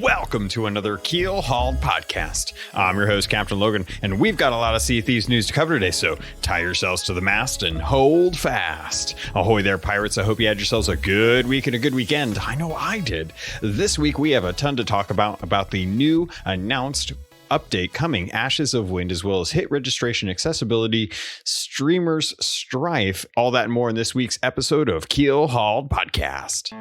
Welcome to another Keelhauled podcast. I'm your host, CaptainLogun, and we've got a lot of Sea of Thieves news to cover today, so tie yourselves to the mast and hold fast. Ahoy there, pirates. I hope you had yourselves a good week and a good weekend. I know I did. This week, we have a ton to talk about the new announced update coming, Ashes of Wind, as well as hit registration accessibility, streamers strife, all that and more in this week's episode of Keelhauled Podcast.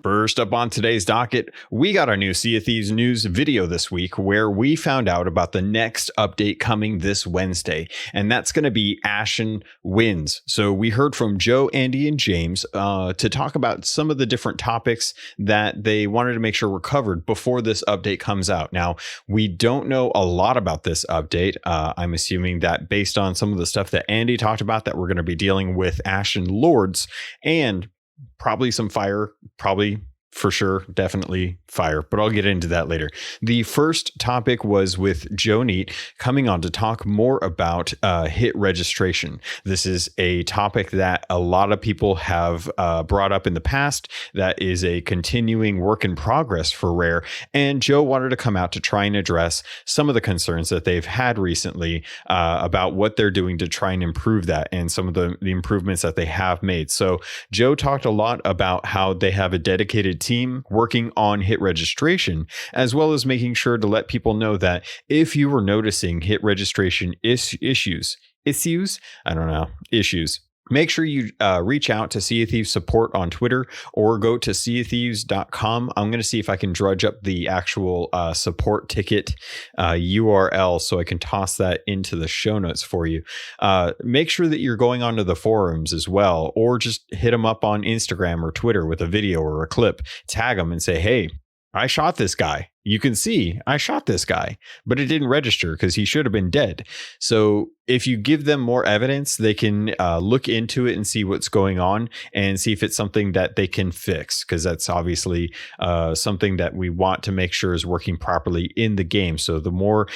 First up on today's docket, we got our new Sea of Thieves news video this week where we found out about the next update coming this Wednesday, and that's going to be Ashen Winds. So we heard from Joe, Andy, and James to talk about some of the different topics that they wanted to make sure were covered before this update comes out. Now, we don't know a lot about this update. I'm assuming that based on some of the stuff that Andy talked about, that we're going to be dealing with Ashen Lords and probably some fire, probably for sure, definitely fire, but I'll get into that later. The first topic was with Joe Neat coming on to talk more about hit registration. This is a topic that a lot of people have brought up in the past. That is a continuing work in progress for Rare, and Joe wanted to come out to try and address some of the concerns that they've had recently about what they're doing to try and improve that and some of the improvements that they have made. So Joe talked a lot about how they have a dedicated team working on hit registration, as well as making sure to let people know that if you were noticing hit registration issues, make sure you reach out to Sea of Thieves support on Twitter or go to seaofthieves.com. I'm going to see if I can drudge up the actual support ticket URL so I can toss that into the show notes for you. Make sure that you're going onto the forums as well, or just hit them up on Instagram or Twitter with a video or a clip. Tag them and say, hey, I shot this guy. You can see I shot this guy, but it didn't register because he should have been dead. So if you give them more evidence, they can look into it and see what's going on and see if it's something that they can fix, because that's obviously something that we want to make sure is working properly in the game. So the more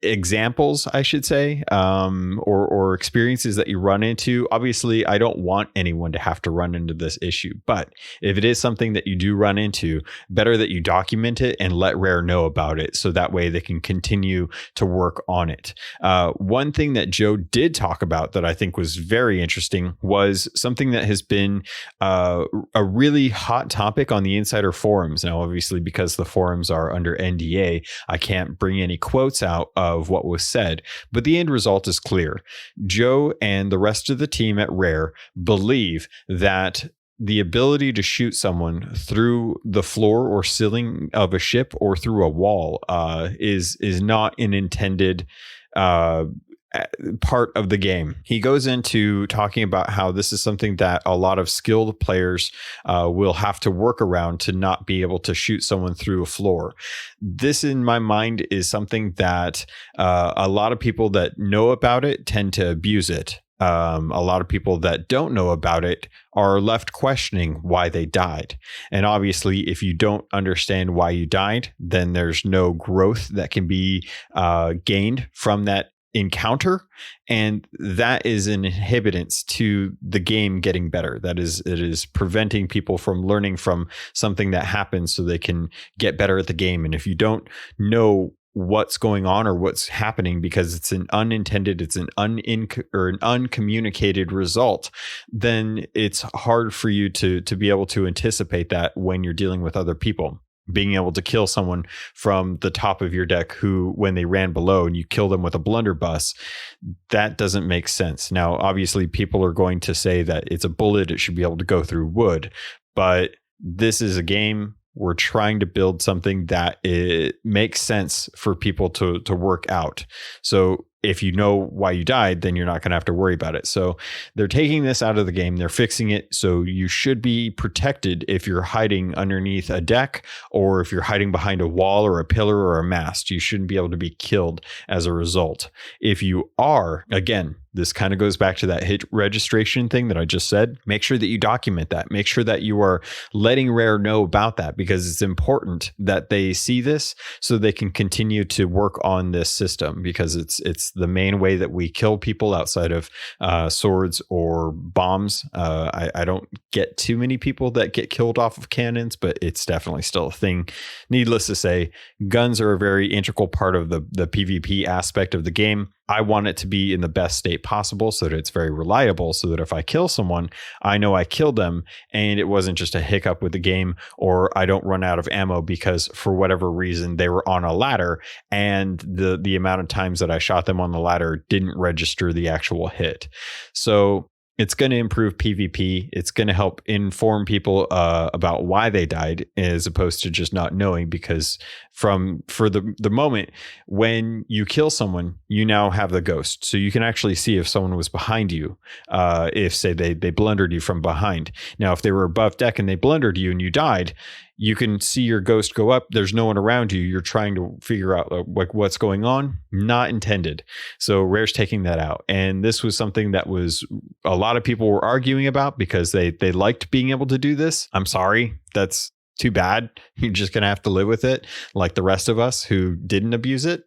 examples, I should say, or experiences that you run into, obviously, I don't want anyone to have to run into this issue. But if it is something that you do run into, better that you document it and let Rare know about it, so that way they can continue to work on it. One thing that Joe did talk about that I think was very interesting was something that has been a really hot topic on the insider forums. Now, obviously, because the forums are under NDA, I can't bring any quotes out of what was said, but the end result is clear. Joe and the rest of the team at Rare believe that the ability to shoot someone through the floor or ceiling of a ship or through a wall is not an intended part of the game. He goes into talking about how this is something that a lot of skilled players will have to work around to not be able to shoot someone through a floor. This, in my mind, is something that a lot of people that know about it tend to abuse it. A lot of people that don't know about it are left questioning why they died. And obviously, if you don't understand why you died, then there's no growth that can be gained from that encounter, and that is an inhibitance to the game getting better. It is preventing people from learning from something that happens so they can get better at the game. And if you don't know what's going on or what's happening because it's an unintended, it's an uncommunicated result, then it's hard for you to be able to anticipate that when you're dealing with other people. Being able to kill someone from the top of your deck who, when they ran below and you kill them with a blunderbuss, that doesn't make sense. Now, obviously, people are going to say that it's a bullet, it should be able to go through wood, but this is a game. We're trying to build something that it makes sense for people to work out. So if you know why you died, then you're not going to have to worry about it. So they're taking this out of the game. They're fixing it. So you should be protected if you're hiding underneath a deck or if you're hiding behind a wall or a pillar or a mast. You shouldn't be able to be killed as a result. If you are, again, this kind of goes back to that hit registration thing that I just said. Make sure that you document that. Make sure that you are letting Rare know about that, because it's important that they see this so they can continue to work on this system, because it's the main way that we kill people outside of swords or bombs. I don't get too many people that get killed off of cannons, but it's definitely still a thing. Needless to say, guns are a very integral part of the PvP aspect of the game. I want it to be in the best state possible so that it's very reliable, so that if I kill someone, I know I killed them and it wasn't just a hiccup with the game, or I don't run out of ammo because for whatever reason they were on a ladder and the amount of times that I shot them on the ladder didn't register the actual hit. So it's going to improve PvP. It's going to help inform people about why they died, as opposed to just not knowing, because for the moment when you kill someone, you now have the ghost. So you can actually see if someone was behind you, if say they blundered you from behind. Now, if they were above deck and they blundered you and you died, you can see your ghost go up. There's no one around you. You're trying to figure out like what's going on. Not intended. So Rare's taking that out. And this was something that was a lot of people were arguing about, because they liked being able to do this. I'm sorry. That's too bad. You're just going to have to live with it like the rest of us who didn't abuse it.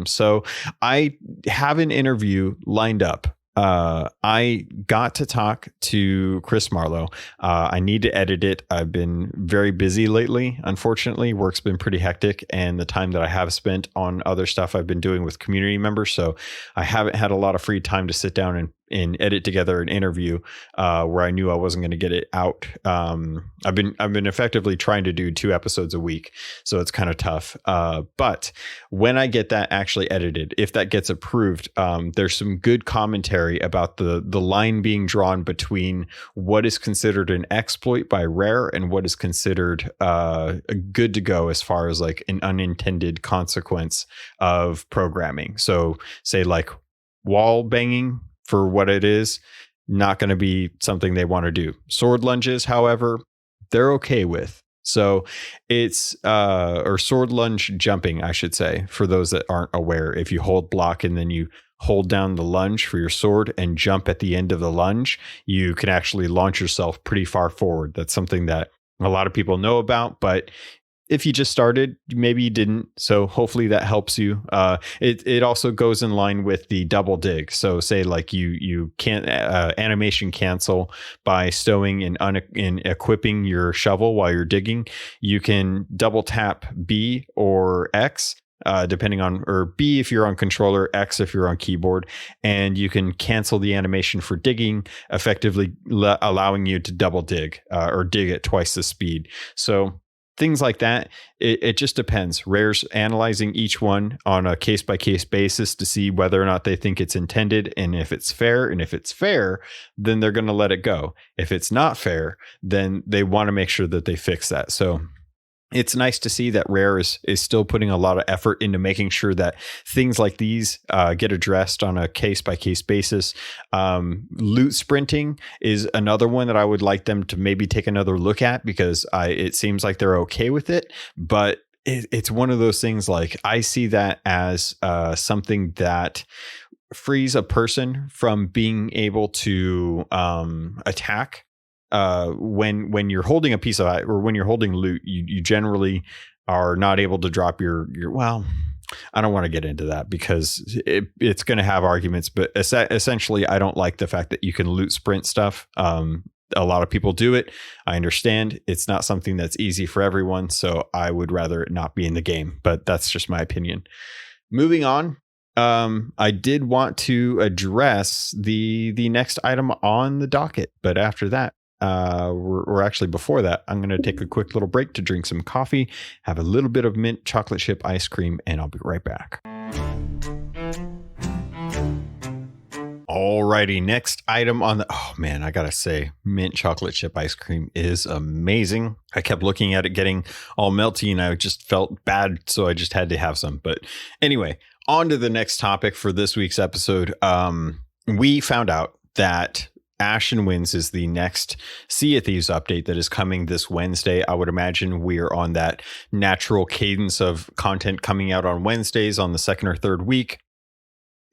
So I have an interview lined up. I got to talk to Chris Marlowe. I need to edit it. I've been very busy lately. Unfortunately, work's been pretty hectic, and the time that I have spent on other stuff I've been doing with community members. So I haven't had a lot of free time to sit down and edit together an interview where I knew I wasn't going to get it out. I've been effectively trying to do 2 episodes a week, so it's kind of tough. But when I get that actually edited, if that gets approved, there's some good commentary about the line being drawn between what is considered an exploit by Rare and what is considered good to go as far as like an unintended consequence of programming. So say like wall banging, for what it is, not going to be something they want to do. Sword lunges, however, they're okay with. So it's or sword lunge jumping, I should say, for those that aren't aware. If you hold block and then you hold down the lunge for your sword and jump at the end of the lunge, you can actually launch yourself pretty far forward. That's something that a lot of people know about, but if you just started, maybe you didn't. So hopefully that helps you. It also goes in line with the double dig. So say like you can't animation cancel by stowing and equipping your shovel while you're digging. You can double tap B or X, depending on, or B if you're on controller, X if you're on keyboard, and you can cancel the animation for digging, effectively allowing you to double dig or dig at twice the speed. So things like that. It just depends. Rare's analyzing each one on a case-by-case basis to see whether or not they think it's intended and if it's fair. And if it's fair, then they're going to let it go. If it's not fair, then they want to make sure that they fix that. So it's nice to see that Rare is still putting a lot of effort into making sure that things like these get addressed on a case-by-case basis. Loot sprinting is another one that I would like them to maybe take another look at, because it seems like they're okay with it. But it's one of those things, like I see that as something that frees a person from being able to attack. When you're holding a piece of, or when you're holding loot, you generally are not able to drop your well, I don't want to get into that because it's going to have arguments, but essentially I don't like the fact that you can loot sprint stuff. A lot of people do it. I understand it's not something that's easy for everyone, so I would rather it not be in the game, but that's just my opinion. Moving on. I did want to address the next item on the docket, but after that, we're actually before that, I'm going to take a quick little break to drink some coffee, have a little bit of mint chocolate chip ice cream, and I'll be right back. Alrighty, next item on the, oh man, I gotta say, mint chocolate chip ice cream is amazing. I kept looking at it getting all melty and I just felt bad, so I just had to have some. But anyway, on to the next topic for this week's episode. We found out that Ashen Winds is the next Sea of Thieves update that is coming this Wednesday. I would imagine we are on that natural cadence of content coming out on Wednesdays on the second or third week.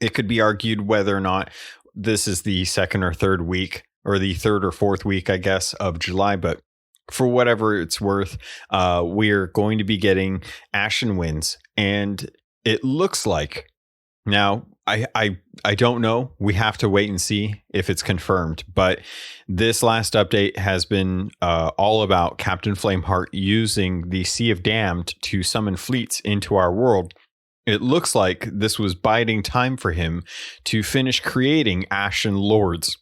It could be argued whether or not this is the second or third week, or the third or fourth week, I guess, of July, but for whatever it's worth, we're going to be getting Ashen Winds, and it looks like now. I don't know. We have to wait and see if it's confirmed. But this last update has been all about Captain Flameheart using the Sea of Damned to summon fleets into our world. It looks like this was biding time for him to finish creating Ashen Lords.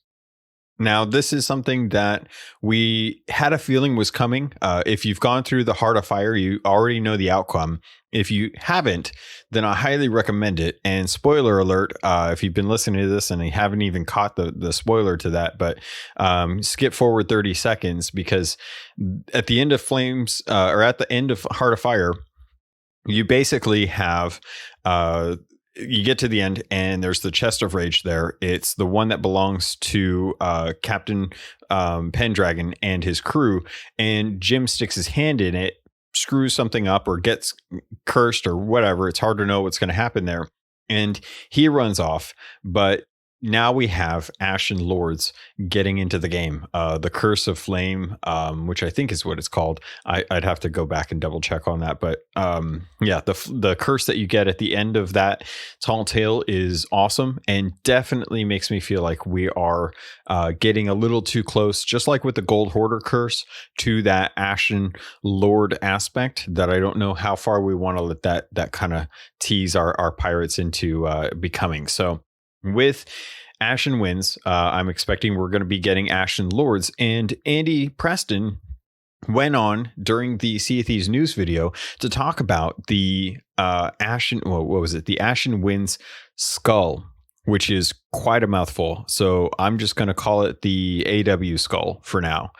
Now, this is something that we had a feeling was coming. If you've gone through the Heart of Fire, you already know the outcome. If you haven't, then I highly recommend it. And spoiler alert, if you've been listening to this and you haven't even caught the spoiler to that, but skip forward 30 seconds, because at the end of Flames, or at the end of Heart of Fire, you basically have... you get to the end and there's the chest of rage there. It's the one that belongs to Captain Pendragon and his crew, and Jim sticks his hand in it, screws something up or gets cursed or whatever. It's hard to know what's going to happen there, and he runs off. But now we have Ashen Lords getting into the game. The Curse of Flame, which I think is what it's called. I'd have to go back and double check on that. But yeah, the curse that you get at the end of that tall tale is awesome, and definitely makes me feel like we are getting a little too close, just like with the Gold Hoarder curse, to that Ashen Lord aspect that I don't know how far we want to let that kind of tease our pirates into becoming. So with Ashen Winds, I'm expecting we're going to be getting Ashen Lords. And Andy Preston went on during the Sea of Thieves news video to talk about the the Ashen Winds skull, which is quite a mouthful. So I'm just going to call it the AW skull for now,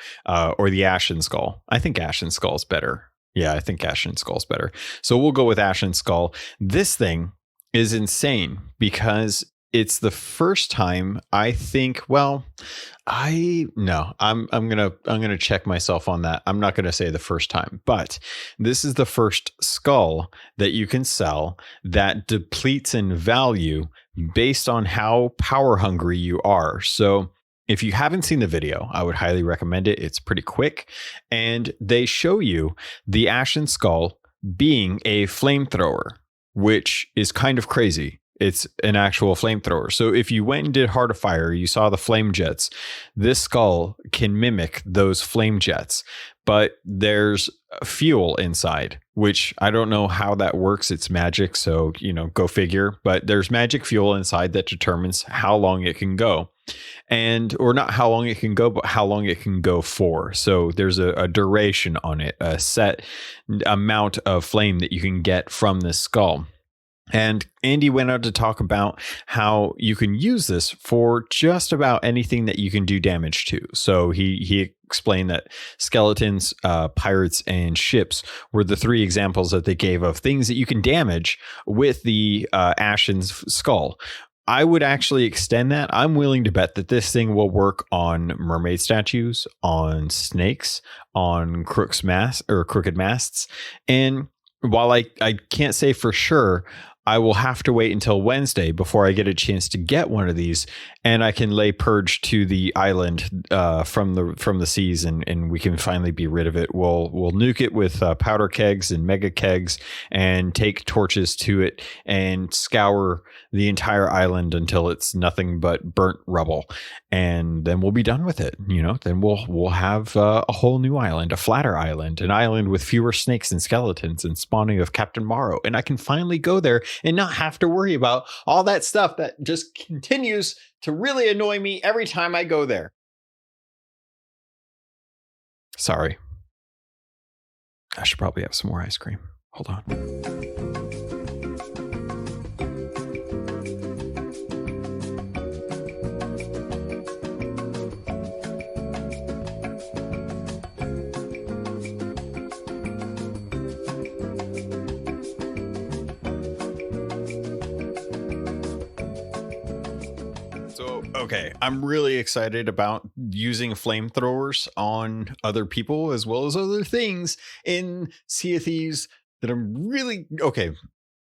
or the Ashen skull. I think Ashen skull is better. Yeah, I think Ashen skull is better. So we'll go with Ashen skull. This thing is insane because it's the first time I think, I'm gonna check myself on that. I'm not gonna say the first time, but this is the first skull that you can sell that depletes in value based on how power hungry you are. So if you haven't seen the video, I would highly recommend it. It's pretty quick, and they show you the Ashen skull being a flamethrower, which is kind of crazy. It's an actual flamethrower. So if you went and did Heart of Fire, you saw the flame jets. This skull can mimic those flame jets, but there's fuel inside, which I don't know how that works. It's magic, so go figure. But there's magic fuel inside that determines how long it can go, or not how long it can go, but how long it can go for. So there's a duration on it, a set amount of flame that you can get from this skull. And Andy went out to talk about how you can use this for just about anything that you can do damage to. So he explained that skeletons, pirates, and ships were the three examples that they gave of things that you can damage with the Ashen skull. I would actually extend that. I'm willing to bet that this thing will work on mermaid statues, on snakes, on crooked masts. And while I can't say for sure, I will have to wait until Wednesday before I get a chance to get one of these, and I can lay purge to the island from the seas, and we can finally be rid of it. We'll nuke it with powder kegs and mega kegs, and take torches to it and scour the entire island until it's nothing but burnt rubble, and then we'll be done with it. Then we'll have a whole new island, a flatter island, an island with fewer snakes and skeletons and spawning of Captain Morrow, and I can finally go there and not have to worry about all that stuff that just continues to really annoy me every time I go there. Sorry. I should probably have some more ice cream. Hold on. Okay, I'm really excited about using flamethrowers on other people as well as other things in Sea of Thieves that I'm really... Okay,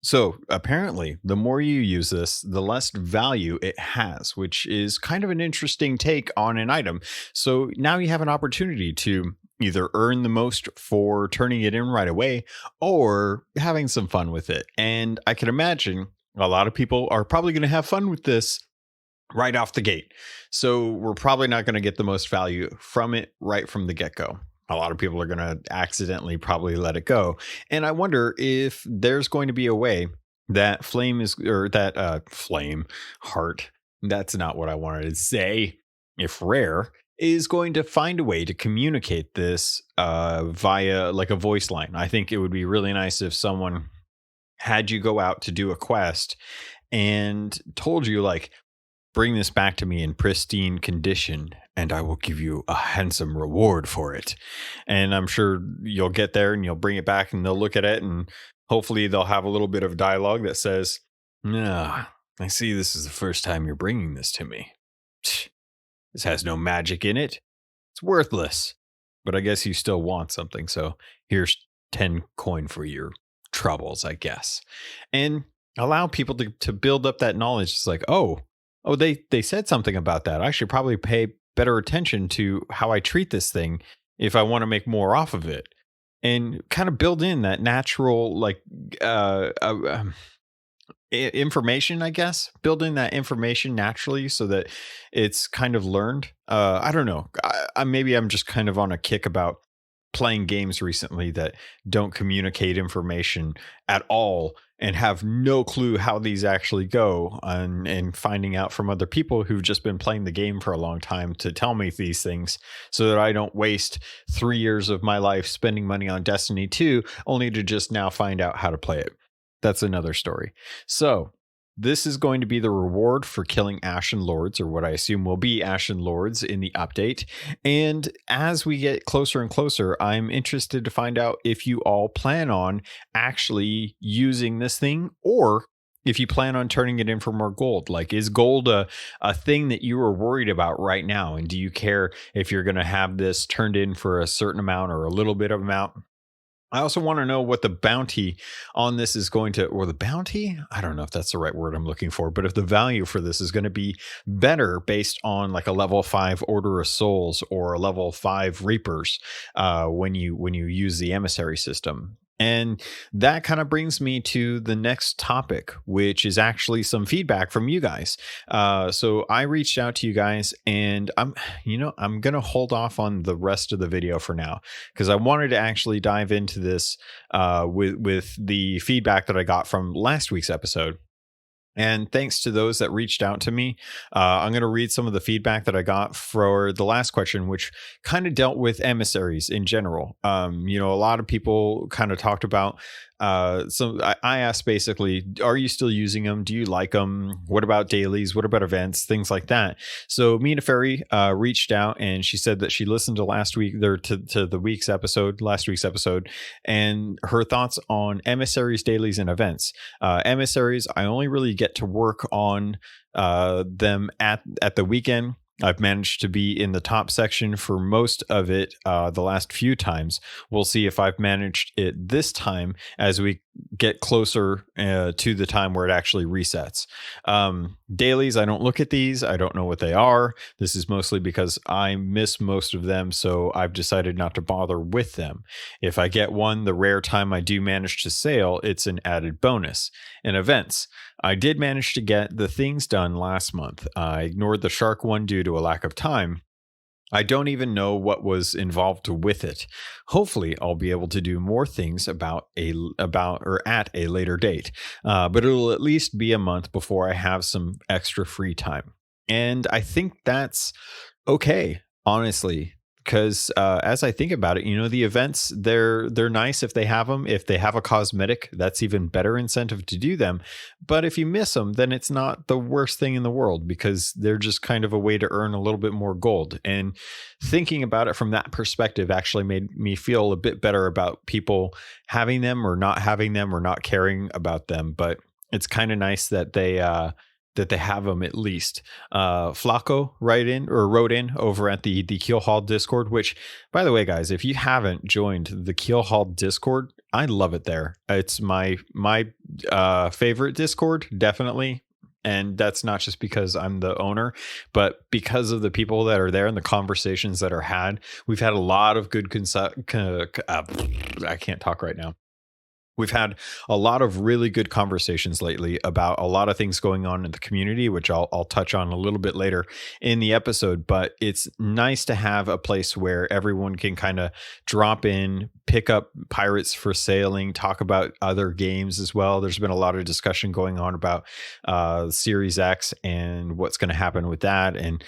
So apparently, the more you use this, the less value it has, which is kind of an interesting take on an item. So now you have an opportunity to either earn the most for turning it in right away or having some fun with it. And I can imagine a lot of people are probably going to have fun with this right off the gate. So we're probably not going to get the most value from it right from the get go. A lot of people are going to accidentally probably let it go. And I wonder if there's going to be a way that flame is, or that flame heart, that's not what I wanted to say. If rare is going to find a way to communicate this via like a voice line. I think it would be really nice if someone had you go out to do a quest and told you like, bring this back to me in pristine condition and I will give you a handsome reward for it. And I'm sure you'll get there and you'll bring it back and they'll look at it and hopefully they'll have a little bit of dialogue that says, "Nah, I see this is the first time you're bringing this to me. This has no magic in it. It's worthless. But I guess you still want something. So here's 10 coin for your troubles, I guess." And allow people to build up that knowledge. It's like, oh, they said something about that. I should probably pay better attention to how I treat this thing if I want to make more off of it. And kind of build in that natural, like, information, I guess. Build in that information naturally so that it's kind of learned. I don't know. Maybe I'm just kind of on a kick about playing games recently that don't communicate information at all and have no clue how these actually go, and finding out from other people who've just been playing the game for a long time to tell me these things so that I don't waste 3 years of my life spending money on Destiny 2 only to just now find out how to play it. That's another story. So this is going to be the reward for killing Ashen Lords, or what I assume will be Ashen Lords in the update. And as we get closer and closer, I'm interested to find out if you all plan on actually using this thing, or if you plan on turning it in for more gold. Like, is gold a thing that you are worried about right now? And do you care if you're going to have this turned in for a certain amount or a little bit of amount? I also want to know what the bounty on this is going to, or the bounty? I don't know if that's the right word I'm looking for, but if the value for this is going to be better based on like a level 5 Order of Souls or a level 5 Reapers when you use the emissary system. And that kind of brings me to the next topic, which is actually some feedback from you guys. So I reached out to you guys, and I'm going to hold off on the rest of the video for now because I wanted to actually dive into this with the feedback that I got from last week's episode. And thanks to those that reached out to me, I'm going to read some of the feedback that I got for the last question, which kind of dealt with emissaries in general. A lot of people kind of talked about, so I asked basically, are you still using them? Do you like them? What about dailies? What about events? Things like that. So Mina Ferry reached out and she said that she listened to last week's episode, and her thoughts on emissaries, dailies, and events. Emissaries, I only really get to work on them at the weekend. I've managed to be in the top section for most of it the last few times. We'll see if I've managed it this time as we get closer to the time where it actually resets. Dailies, I don't look at these. I don't know what they are. This is mostly because I miss most of them, so I've decided not to bother with them. If I get one, the rare time I do manage to sail, it's an added bonus. And events, I did manage to get the things done last month. I ignored the shark one due to a lack of time. I don't even know what was involved with it. Hopefully, I'll be able to do more things at a later date, but it'll at least be a month before I have some extra free time. And I think that's okay, honestly, because as I think about it, the events, they're nice if they have them. If they have a cosmetic, that's even better incentive to do them. But if you miss them, then it's not the worst thing in the world because they're just kind of a way to earn a little bit more gold. And thinking about it from that perspective actually made me feel a bit better about people having them or not having them or not caring about them. But it's kind of nice that they have them at least. Flaco wrote in over at the Keelhauled Discord, which, by the way, guys, if you haven't joined the Keelhauled Discord, I love it there. It's my favorite Discord, definitely. And that's not just because I'm the owner, but because of the people that are there and the conversations that are had. We've had a lot of good I can't talk right now. We've had a lot of really good conversations lately about a lot of things going on in the community, which I'll touch on a little bit later in the episode. But it's nice to have a place where everyone can kind of drop in, pick up Pirates for Sailing, talk about other games as well. There's been a lot of discussion going on about Series X and what's going to happen with that, and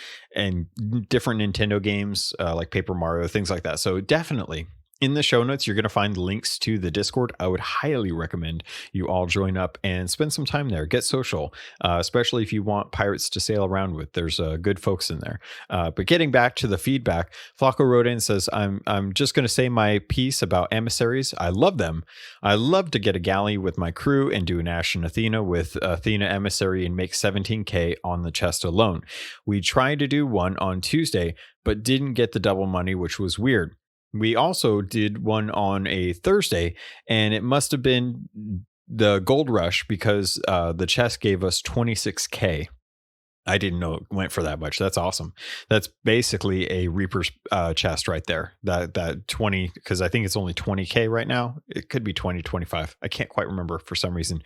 different Nintendo games like Paper Mario, things like that. So definitely, in the show notes, you're going to find links to the Discord. I would highly recommend you all join up and spend some time there. Get social, especially if you want pirates to sail around with. There's good folks in there. But getting back to the feedback, Flacco wrote in, says, I'm just going to say my piece about emissaries. I love them. I love to get a galley with my crew and do an Ashen Athena with Athena emissary and make 17K on the chest alone. We tried to do one on Tuesday, but didn't get the double money, which was weird. We also did one on a Thursday, and it must have been the gold rush because the chest gave us 26K. I didn't know it went for that much. That's awesome. That's basically a Reaper's chest right there. That 20, because I think it's only 20K right now. It could be 20, 25. I can't quite remember for some reason.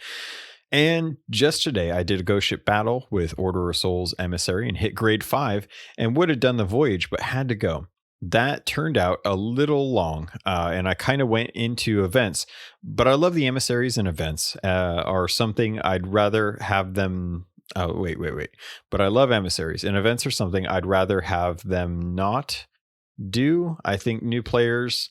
And just today, I did a ghost ship battle with Order of Souls emissary and hit grade 5 and would have done the voyage, but had to go. That turned out a little long, and I kind of went into events, but I love the emissaries, and events are something I'd rather have them. Oh, wait. But I love emissaries, and events are something I'd rather have them not do. I think new players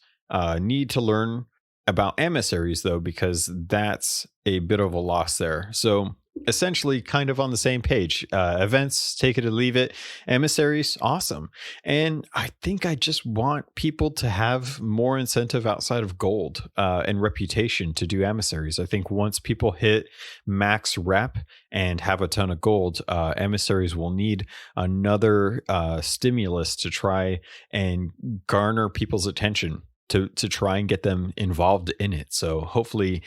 need to learn about emissaries, though, because that's a bit of a loss there. So essentially kind of on the same page. Events, take it or leave it. Emissaries, awesome. And I think I just want people to have more incentive outside of gold and reputation to do emissaries. I think once people hit max rep and have a ton of gold, emissaries will need another stimulus to try and garner people's attention, to try and get them involved in it. So hopefully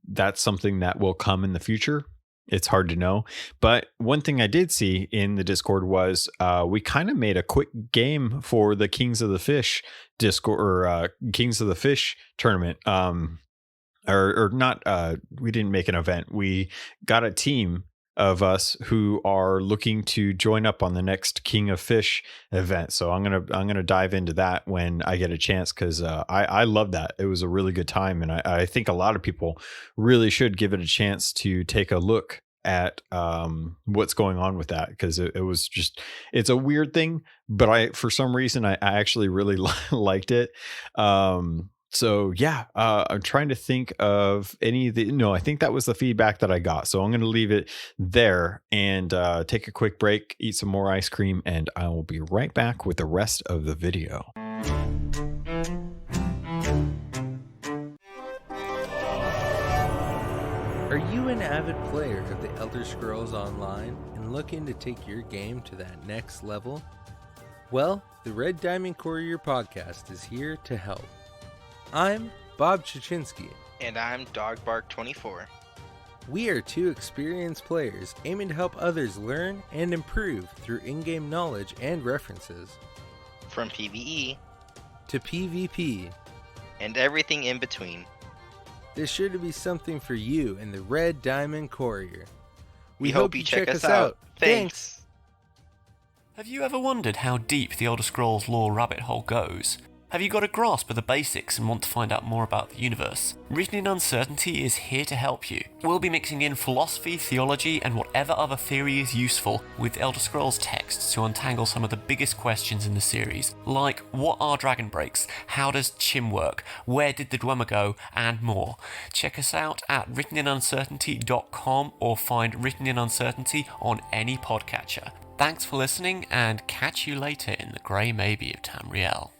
that's something that will come in the future. It's hard to know. But one thing I did see in the Discord was we kind of made a quick game for the Kings of the Fish Discord, or Kings of the Fish tournament. Or not, we didn't make an event. We got a team of us who are looking to join up on the next King of Fish event. So I'm gonna dive into that when I get a chance, because I love that. It was a really good time, and I think a lot of people really should give it a chance to take a look at what's going on with that, because it was just, it's a weird thing, but for some reason I actually really liked it. So yeah, I'm trying to think of any of the, no, I think that was the feedback that I got. So I'm going to leave it there and take a quick break, eat some more ice cream, and I will be right back with the rest of the video. Are you an avid player of the Elder Scrolls Online and looking to take your game to that next level? Well, the Red Diamond Courier podcast is here to help. I'm Bob Chichinski. And I'm Dogbark24. We are two experienced players aiming to help others learn and improve through in-game knowledge and references. From PvE to PvP. And everything in between. There's sure to be something for you in the Red Diamond Courier. We hope you check us out. Thanks! Have you ever wondered how deep the Elder Scrolls lore rabbit hole goes? Have you got a grasp of the basics and want to find out more about the universe? Written in Uncertainty is here to help you. We'll be mixing in philosophy, theology, and whatever other theory is useful with Elder Scrolls texts to untangle some of the biggest questions in the series, like what are dragon breaks, how does Chim work, where did the Dwemer go, and more. Check us out at writteninuncertainty.com or find Written in Uncertainty on any podcatcher. Thanks for listening, and catch you later in the Grey Maybe of Tamriel.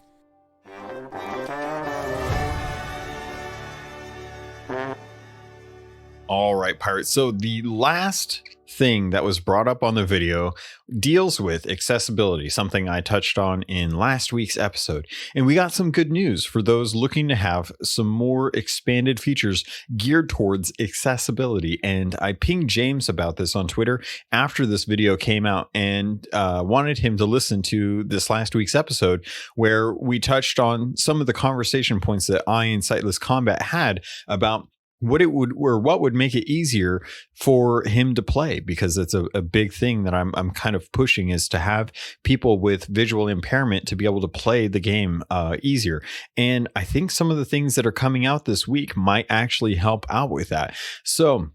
All right, pirates. So the last thing that was brought up on the video deals with accessibility, something I touched on in last week's episode. And we got some good news for those looking to have some more expanded features geared towards accessibility. And I pinged James about this on Twitter after this video came out and wanted him to listen to this last week's episode where we touched on some of the conversation points that I and Sightless Combat had about what would make it easier for him to play, because it's a big thing that I'm kind of pushing, is to have people with visual impairment to be able to play the game easier. And I think some of the things that are coming out this week might actually help out with that. So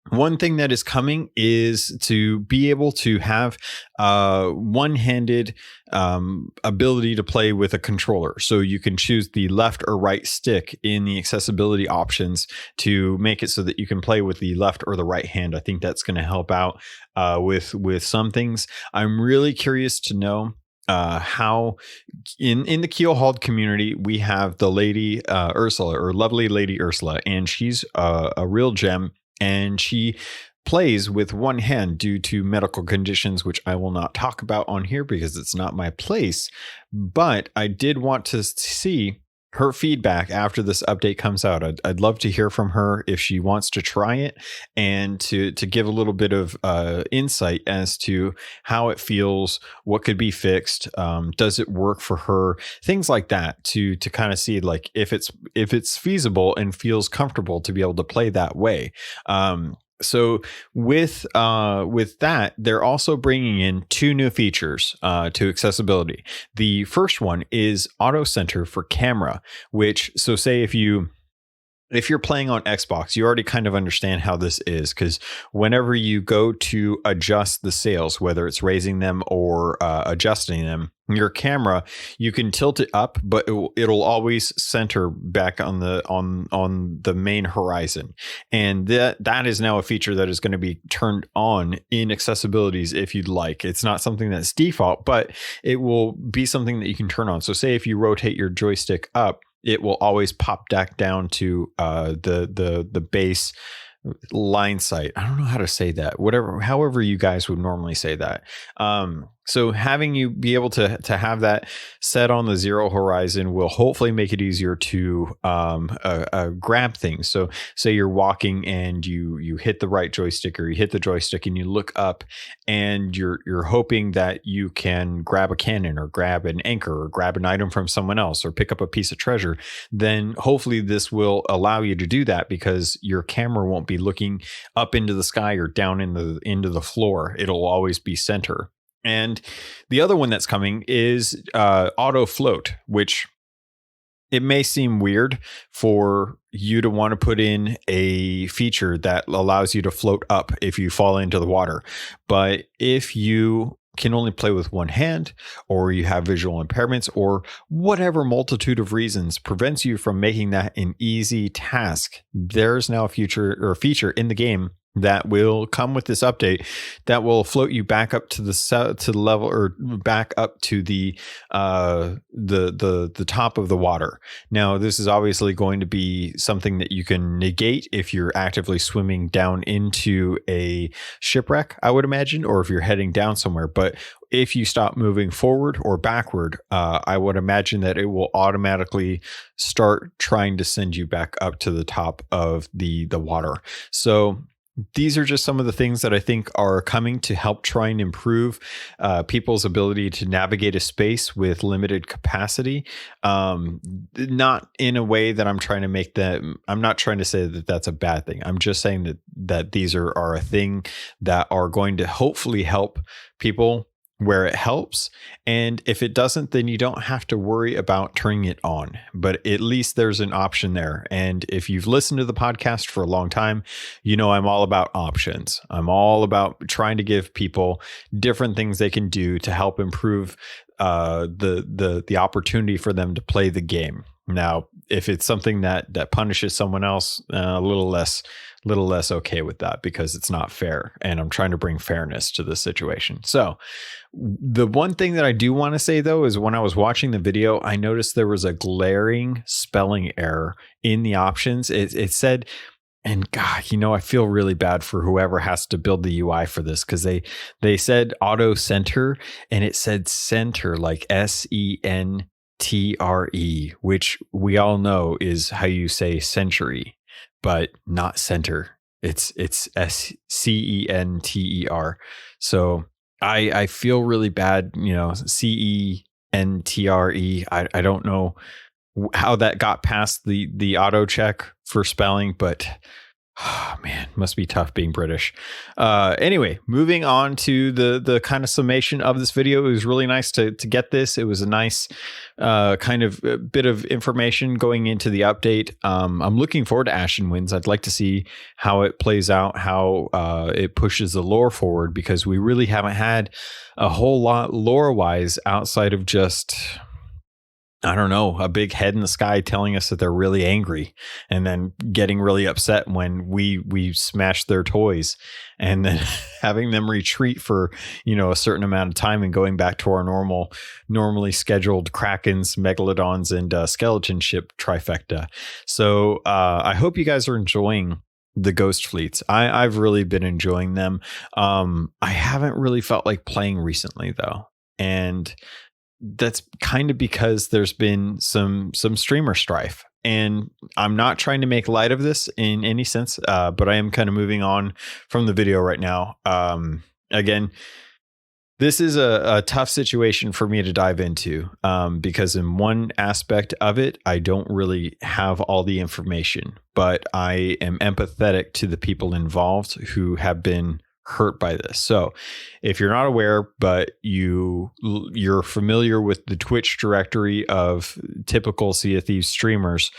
one thing that is coming is to be able to have one-handed ability to play with a controller. So you can choose the left or right stick in the accessibility options to make it so that you can play with the left or the right hand. I think that's going to help out with some things. I'm really curious to know how in the Keelhauled community, we have the lady Ursula, or lovely lady Ursula, and she's a real gem. And she plays with one hand due to medical conditions, which I will not talk about on here because it's not my place. But I did want to see her feedback after this update comes out. I'd love to hear from her if she wants to try it, and to give a little bit of insight as to how it feels, what could be fixed, does it work for her, things like that, to kind of see like if it's feasible and feels comfortable to be able to play that way. So with that, they're also bringing in 2 new features to accessibility. The first one is Auto Center for camera, which, so say if you're playing on Xbox, you already kind of understand how this is, because whenever you go to adjust the sails, whether it's raising them or adjusting them, your camera, you can tilt it up, but it'll always center back on the main horizon. And that is now a feature that is going to be turned on in accessibilities if you'd like. It's not something that's default, but it will be something that you can turn on. So say if you rotate your joystick up, it will always pop back down to the base line sight. I don't know how to say that. However you guys would normally say that. So having you be able to have that set on the 0 horizon will hopefully make it easier to grab things. So say you're walking and you hit the right joystick, or you hit the joystick and you look up and you're hoping that you can grab a cannon or grab an anchor or grab an item from someone else or pick up a piece of treasure. Then hopefully this will allow you to do that, because your camera won't be looking up into the sky or down into the floor. It'll always be center. And the other one that's coming is auto float, which it may seem weird for you to want to put in a feature that allows you to float up if you fall into the water. But if you can only play with one hand, or you have visual impairments, or whatever multitude of reasons prevents you from making that an easy task, there's now a feature in the game that will come with this update that will float you back up to the level, or back up to the top of the water. Now, this is obviously going to be something that you can negate if you're actively swimming down into a shipwreck, I would imagine, or if you're heading down somewhere. But if you stop moving forward or backward, I would imagine that it will automatically start trying to send you back up to the top of the water. So these are just some of the things that I think are coming to help try and improve people's ability to navigate a space with limited capacity. Not in a way that I'm trying to make that. I'm not trying to say that that's a bad thing. I'm just saying that these are a thing that are going to hopefully help people where it helps. And if it doesn't, then you don't have to worry about turning it on, but at least there's an option there. And if you've listened to the podcast for a long time, you know I'm all about options. I'm all about trying to give people different things they can do to help improve the opportunity for them to play the game. Now, if it's something that punishes someone else, a little less okay with that, because it's not fair, and I'm trying to bring fairness to the situation. So the one thing that I do want to say, though, is when I was watching the video, I noticed there was a glaring spelling error in the options. It said And God, I feel really bad for whoever has to build the UI for this, because they said auto center and it said center like SENTRE, which we all know is how you say century, but not center. It's SCENTER. So I feel really bad, CENTRE. I don't know how that got past the auto check for spelling, but oh man, must be tough being British. Anyway, moving on to the kind of summation of this video. It was really nice to get this. It was a nice kind of bit of information going into the update. I'm looking forward to Ashen Winds. I'd like to see how it plays out, how it pushes the lore forward, because we really haven't had a whole lot lore-wise outside of just, I don't know, a big head in the sky telling us that they're really angry and then getting really upset when we smash their toys, and then having them retreat for, a certain amount of time and going back to our normally scheduled Krakens, Megalodons, and skeleton ship trifecta. So I hope you guys are enjoying the ghost fleets. I've really been enjoying them. I haven't really felt like playing recently though. And that's kind of because there's been some streamer strife, and I'm not trying to make light of this in any sense, but I am kind of moving on from the video right now. Again, this is a tough situation for me to dive into, because in one aspect of it, I don't really have all the information, but I am empathetic to the people involved who have been hurt by this. So if you're not aware, but you're familiar with the Twitch directory of typical Sea of Thieves streamers,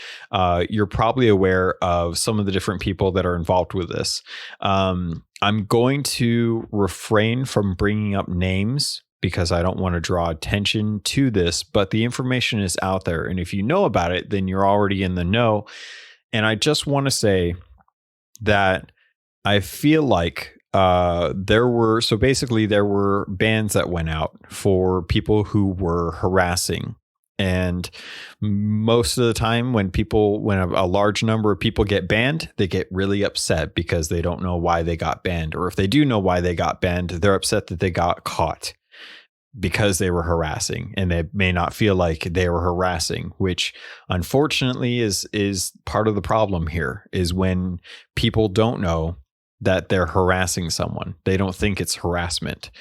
you're probably aware of some of the different people that are involved with this. I'm going to refrain from bringing up names because I don't want to draw attention to this, but the information is out there. And if you know about it, then you're already in the know. And I just want to say that I feel like there were bans that went out for people who were harassing. And most of the time when a large number of people get banned, they get really upset because they don't know why they got banned. Or if they do know why they got banned, they're upset that they got caught because they were harassing, and they may not feel like they were harassing, which unfortunately is part of the problem here, is when people don't know that they're harassing someone. They don't think it's harassment.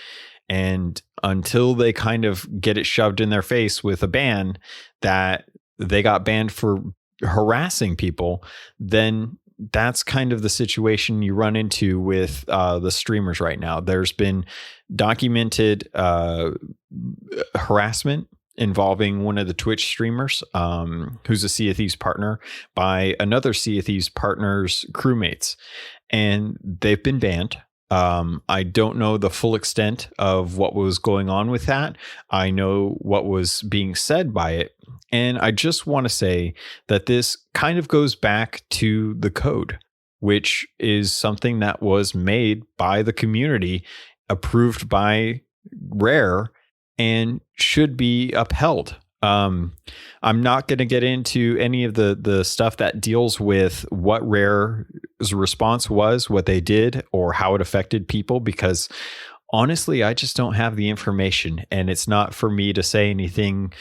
And until they kind of get it shoved in their face with a ban that they got banned for harassing people, then that's kind of the situation you run into with the streamers right now. There's been documented harassment involving one of the Twitch streamers, who's a Sea of Thieves partner, by another Sea of Thieves partner's crewmates. And they've been banned. I don't know the full extent of what was going on with that. I know what was being said by it. And I just want to say that this kind of goes back to the code, which is something that was made by the community, approved by Rare, and should be upheld. I'm not going to get into any of the stuff that deals with what Rare's response was, what they did, or how it affected people, because honestly, I just don't have the information, and it's not for me to say anything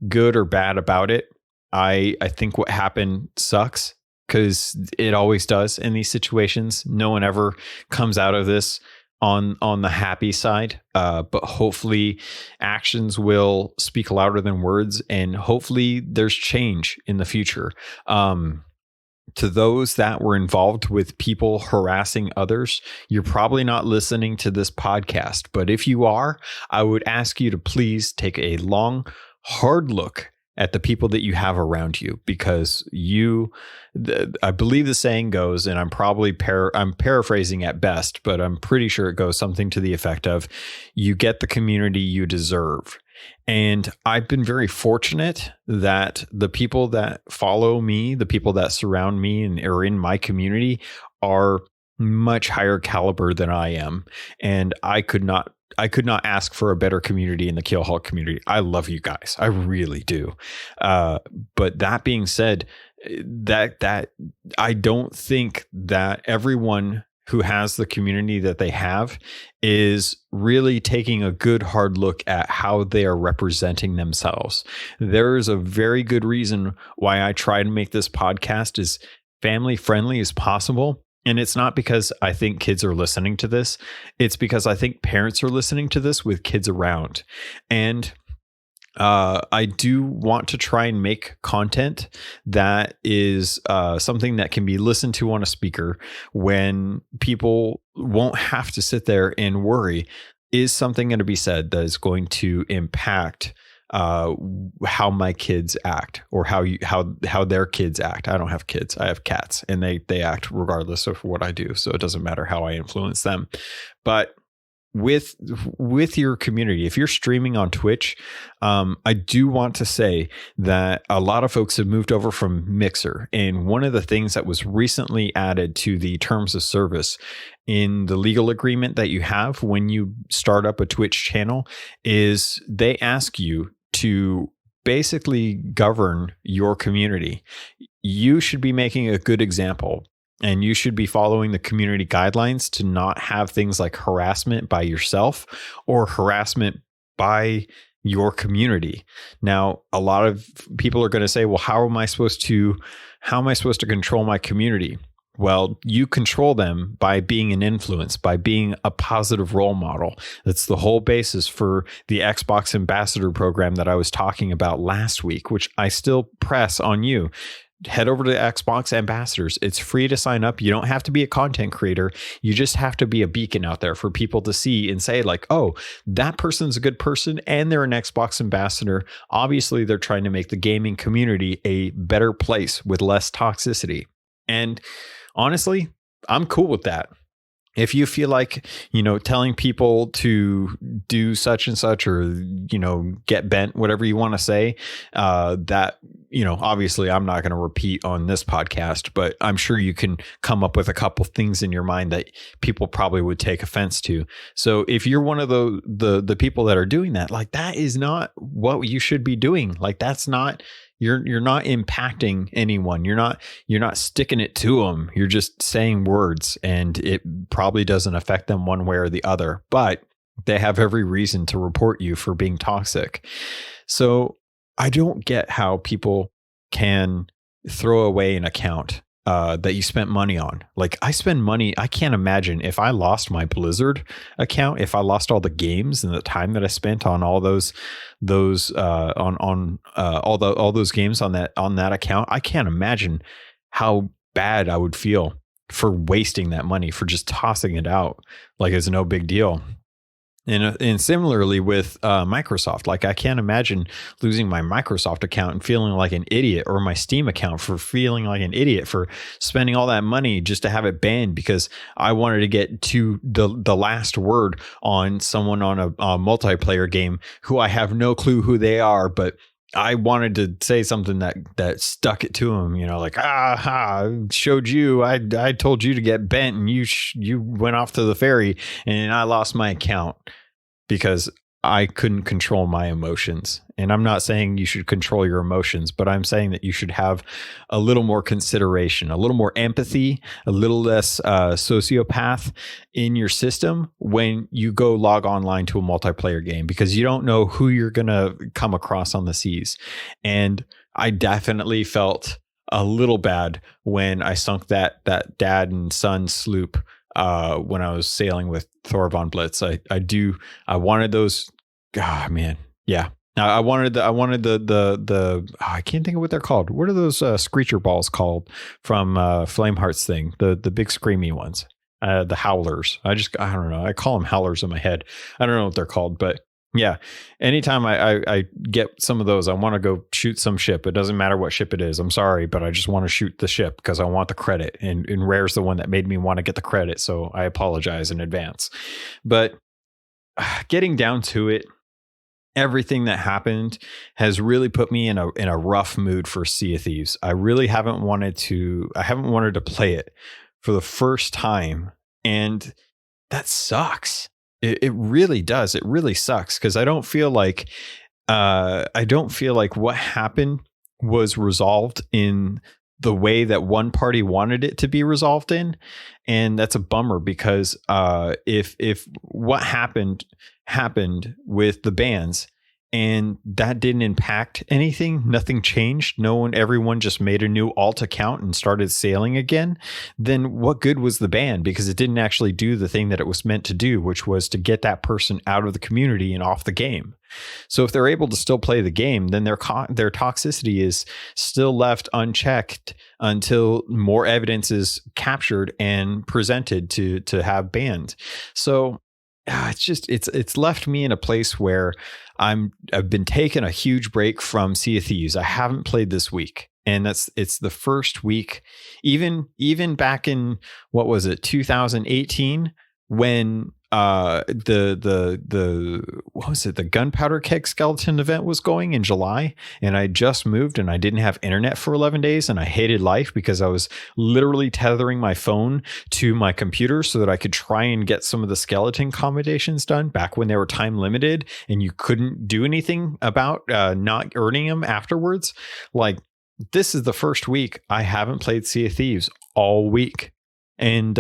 good or bad about it. I think what happened sucks, because it always does in these situations. No one ever comes out of this on the happy side, but hopefully actions will speak louder than words, and hopefully there's change in the future. To those that were involved with people harassing others, you're probably not listening to this podcast, but if you are, I would ask you to please take a long, hard look at the people that you have around you, because I believe the saying goes, and I'm paraphrasing at best, but I'm pretty sure it goes something to the effect of, you get the community you deserve. And I've been very fortunate that the people that follow me, the people that surround me and are in my community, are much higher caliber than I am. And I could not ask for a better community in the Keelhauled community. I love you guys. I really do. But that being said, that I don't think that everyone who has the community that they have is really taking a good hard look at how they are representing themselves. There is a very good reason why I try to make this podcast as family friendly as possible. And it's not because I think kids are listening to this. It's because I think parents are listening to this with kids around. And I do want to try and make content that is something that can be listened to on a speaker when people won't have to sit there and worry, is something going to be said that is going to impact how my kids act, or how their kids act. I don't have kids. I have cats, and they act regardless of what I do. So it doesn't matter how I influence them. But with your community, if you're streaming on Twitch, I do want to say that a lot of folks have moved over from Mixer, and one of the things that was recently added to the terms of service in the legal agreement that you have when you start up a Twitch channel is they ask you to basically govern your community. You should be making a good example. And you should be following the community guidelines to not have things like harassment by yourself or harassment by your community. Now, a lot of people are going to say, well, how am I supposed to control my community? Well, you control them by being an influence, by being a positive role model. That's the whole basis for the Xbox Ambassador program that I was talking about last week, which I still press on you. Head over to Xbox Ambassadors. It's free to sign up. You don't have to be a content creator. You just have to be a beacon out there for people to see and say like, oh, that person's a good person and they're an Xbox Ambassador. Obviously, they're trying to make the gaming community a better place with less toxicity. And honestly, I'm cool with that. If you feel like, telling people to do such and such, or, get bent, whatever you want to say, that, obviously I'm not going to repeat on this podcast, but I'm sure you can come up with a couple things in your mind that people probably would take offense to. So if you're one of the people that are doing that, like, that is not what you should be doing. Like, that's not, you're not impacting anyone. You're not sticking it to them. You're just saying words, and it probably doesn't affect them one way or the other, but they have every reason to report you for being toxic. So I don't get how people can throw away an account that you spent money on. Like, I spend money. I can't imagine if I lost my Blizzard account, if I lost all the games and the time that I spent on all those all those games on that account. I can't imagine how bad I would feel for wasting that money, for just tossing it out like it's no big deal. And similarly with Microsoft, like, I can't imagine losing my Microsoft account and feeling like an idiot, or my Steam account for feeling like an idiot for spending all that money just to have it banned because I wanted to get to the last word on someone on a multiplayer game who I have no clue who they are, but I wanted to say something that stuck it to him, like, I showed you, I told you to get bent, and you went off to the ferry, and I lost my account because I couldn't control my emotions. And I'm not saying you should control your emotions, but I'm saying that you should have a little more consideration, a little more empathy, a little less sociopath in your system when you go log online to a multiplayer game, because you don't know who you're going to come across on the seas. And I definitely felt a little bad when I sunk that dad and son sloop when I was sailing with Thor von Blitz. I wanted those. God, man. Yeah. I wanted the I can't think of what they're called. What are those screecher balls called from Flameheart's thing? The big screamy ones, the howlers. I don't know. I call them howlers in my head. I don't know what they're called, but yeah. Anytime I get some of those, I want to go shoot some ship. It doesn't matter what ship it is. I'm sorry, but I just want to shoot the ship because I want the credit. And Rare's the one that made me want to get the credit, so I apologize in advance. But getting down to it, everything that happened has really put me in a rough mood for Sea of Thieves. I really haven't wanted to play it for the first time, and that sucks. It really does. It really sucks because I don't feel like what happened was resolved in the way that one party wanted it to be resolved in. And that's a bummer because if what happened with the bans and that didn't impact anything, nothing changed, everyone just made a new alt account and started sailing again, then what good was the ban? Because it didn't actually do the thing that it was meant to do, which was to get that person out of the community and off the game. So if they're able to still play the game, then their toxicity is still left unchecked until more evidence is captured and presented to have banned. So it's left me in a place where I've been taking a huge break from Sea of Thieves. I haven't played this week, and it's the first week, even back in, what was it, 2018, when the gunpowder keg skeleton event was going in July, and I just moved and I didn't have internet for 11 days, and I hated life because I was literally tethering my phone to my computer so that I could try and get some of the skeleton combinations done back when they were time limited and you couldn't do anything about not earning them afterwards. Like, this is the first week I haven't played Sea of Thieves all week. And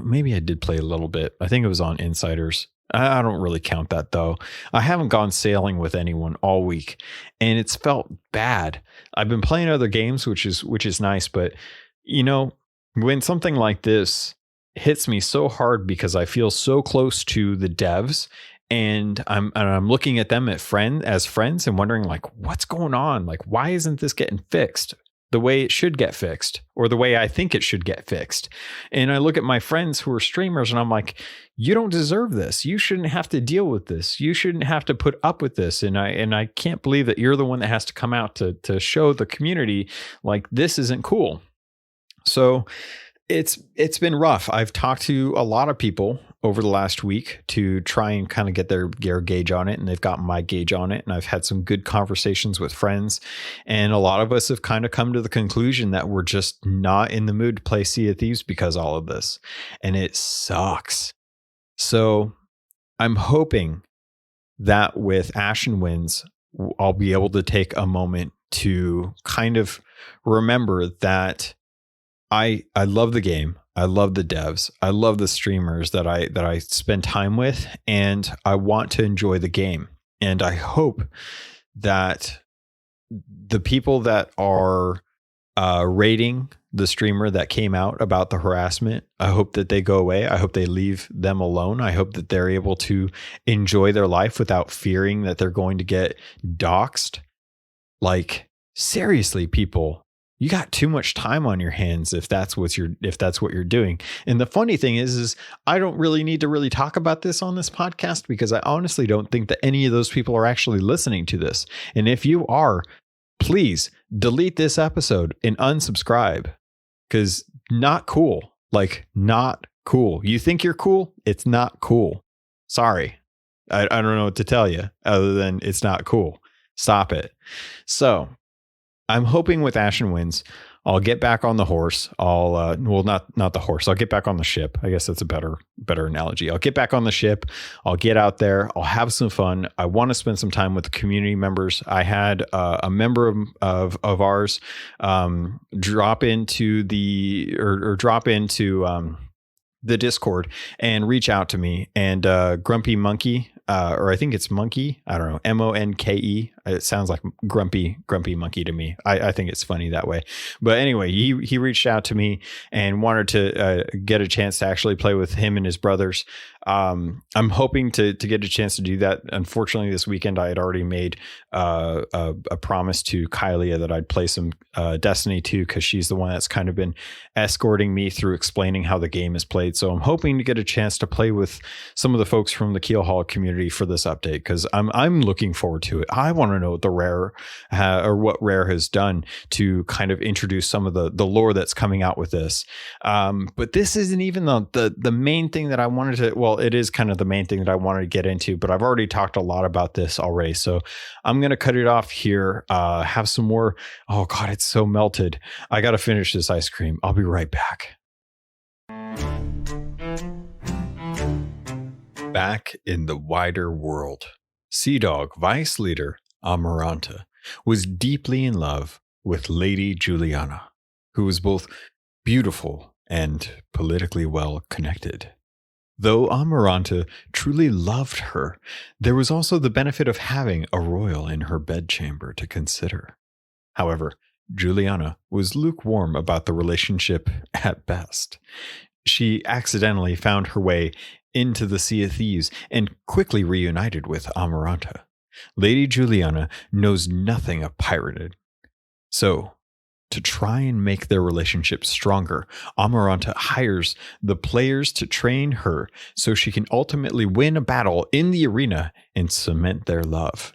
maybe I did play a little bit. I think it was on Insiders. I don't really count that, though. I haven't gone sailing with anyone all week, and it's felt bad. I've been playing other games, which is nice, but when something like this hits me so hard because I feel so close to the devs, and I'm looking at them as friends and wondering, like, what's going on? Like, why isn't this getting fixed the way it should get fixed, or the way I think it should get fixed? And I look at my friends who are streamers and I'm like, you don't deserve this. You shouldn't have to deal with this. You shouldn't have to put up with this. And I can't believe that you're the one that has to come out to show the community, like, this isn't cool. So it's been rough. I've talked to a lot of people over the last week to try and kind of get their gauge on it, and they've got my gauge on it, and I've had some good conversations with friends, and a lot of us have kind of come to the conclusion that we're just not in the mood to play Sea of Thieves because of all of this, and it sucks. So I'm hoping that with Ashen Winds, I'll be able to take a moment to kind of remember that I love the game. I love the devs. I love the streamers that I spend time with, and I want to enjoy the game. And I hope that the people that are rating the streamer that came out about the harassment, I hope that they go away. I hope they leave them alone. I hope that they're able to enjoy their life without fearing that they're going to get doxxed. Like, seriously, people, you got too much time on your hands if that's what you're doing. And the funny thing is I don't really need to really talk about this on this podcast, because I honestly don't think that any of those people are actually listening to this. And if you are, please delete this episode and unsubscribe, because not cool. Like, not cool. You think you're cool? It's not cool. Sorry. I don't know what to tell you other than it's not cool. Stop it. So I'm hoping with Ashen Winds, I'll get back on the horse. Not the horse. I'll get back on the ship. I guess that's a better analogy. I'll get back on the ship. I'll get out there. I'll have some fun. I want to spend some time with the community members. I had a member of ours drop into the Discord and reach out to me, and Grumpy Monkey, or I think it's Monkey. I don't know. Monke. It sounds like grumpy Monkey to me. I think it's funny that way. But anyway, he reached out to me and wanted to get a chance to actually play with him and his brothers. I'm hoping to get a chance to do that. Unfortunately, this weekend I had already made a promise to Kylia that I'd play some Destiny 2, because she's the one that's kind of been escorting me through explaining how the game is played. So I'm hoping to get a chance to play with some of the folks from the Keelhauled community for this update, because I'm looking forward to it. I want to know what the Rare or what Rare has done to kind of introduce some of the lore that's coming out with this. But this isn't even the main thing that I wanted to. Well, it is kind of the main thing that I wanted to get into, but I've already talked a lot about this already. So I'm going to cut it off here. Have some more. Oh God, it's so melted. I got to finish this ice cream. I'll be right back. Back in the wider world, Sea Dog Vice Leader Amaranta was deeply in love with Lady Juliana. who was both beautiful and politically well connected. Though Amaranta truly loved her, there was also the benefit of having a royal in her bedchamber to consider. However, Juliana was lukewarm about the relationship at best. She accidentally found her way into the Sea of Thieves and quickly reunited with Amaranta. Lady Juliana knows nothing of pirating. So, to try and make their relationship stronger, Amaranta hires the players to train her so she can ultimately win a battle in the arena and cement their love.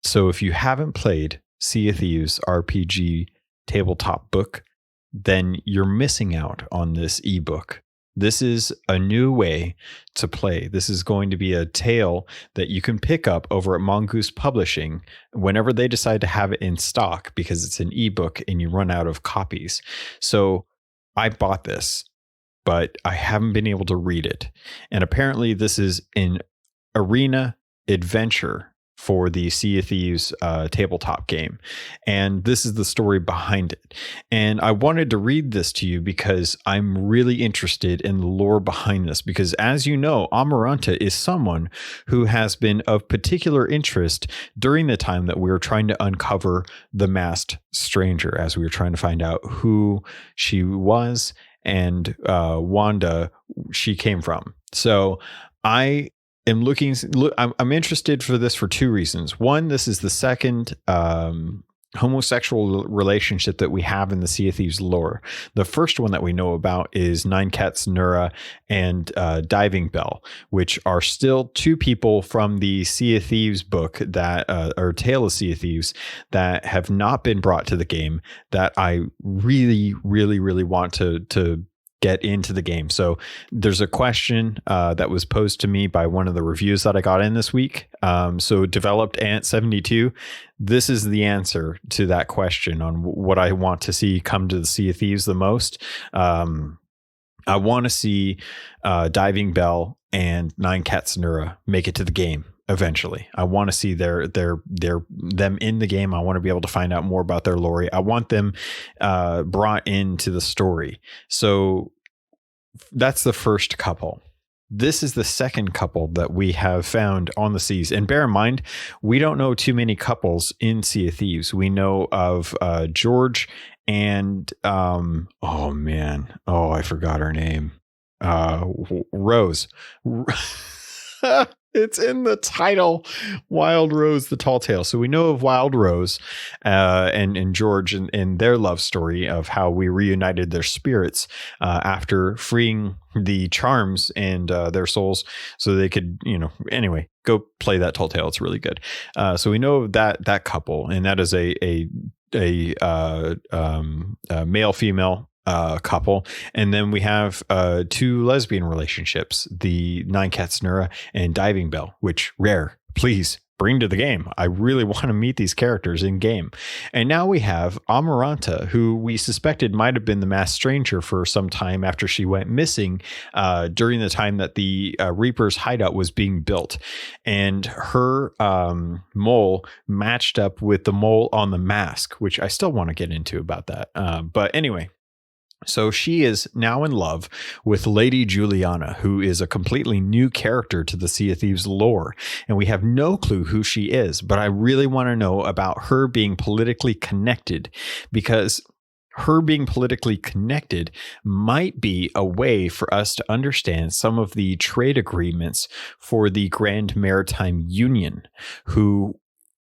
So if you haven't played Sea of Thieves RPG tabletop book, then you're missing out on this ebook. This is a new way to play. This is going to be a tale that you can pick up over at Mongoose Publishing whenever they decide to have it in stock, because it's an ebook and you run out of copies. So I bought this, but I haven't been able to read it. And apparently this is an arena adventure for the Sea of Thieves tabletop game. And this is the story behind it. And I wanted to read this to you because I'm really interested in the lore behind this. Because as you know, Amaranta is someone who has been of particular interest during the time that we were trying to uncover the masked stranger, as we were trying to find out who she was and Wanda she came from. So I'm interested for this for two reasons. One, this is the second homosexual relationship that we have in the Sea of Thieves lore. The first one that we know about is Nine Cats Nura and Diving Bell, which are still two people from the Sea of Thieves book that, or Tale of Sea of Thieves, that have not been brought to the game that I really, really, really want to get into the game. So there's a question that was posed to me by one of the reviews that I got in this week. So Developed Ant 72, this is the answer to that question on what I want to see come to the Sea of Thieves the most. I want to see Diving Bell and Nine Cats Nura make it to the game eventually. I want to see them in the game. I want to be able to find out more about their lore. I want them brought into the story. So that's the first couple. This is the second couple that we have found on the seas. And bear in mind, we don't know too many couples in Sea of Thieves. We know of George and I forgot her name. Rose. It's in the title, Wild Rose, the Tall Tale. So we know of Wild Rose and George and their love story of how we reunited their spirits after freeing the charms and their souls so they could, anyway, go play that Tall Tale. It's really good. So we know that couple, and that is a male-female couple. And then we have two lesbian relationships, the Nine Cats Nura and Diving Bell, which rare, please bring to the game. I really want to meet these characters in game. And now we have Amaranta, who we suspected might have been the masked stranger for some time after she went missing during the time that the Reaper's hideout was being built. And her mole matched up with the mole on the mask, which I still want to get into about that. But anyway, so she is now in love with Lady Juliana, who is a completely new character to the Sea of Thieves lore. And we have no clue who she is, but I really want to know about her being politically connected, because her being politically connected might be a way for us to understand some of the trade agreements for the Grand Maritime Union, who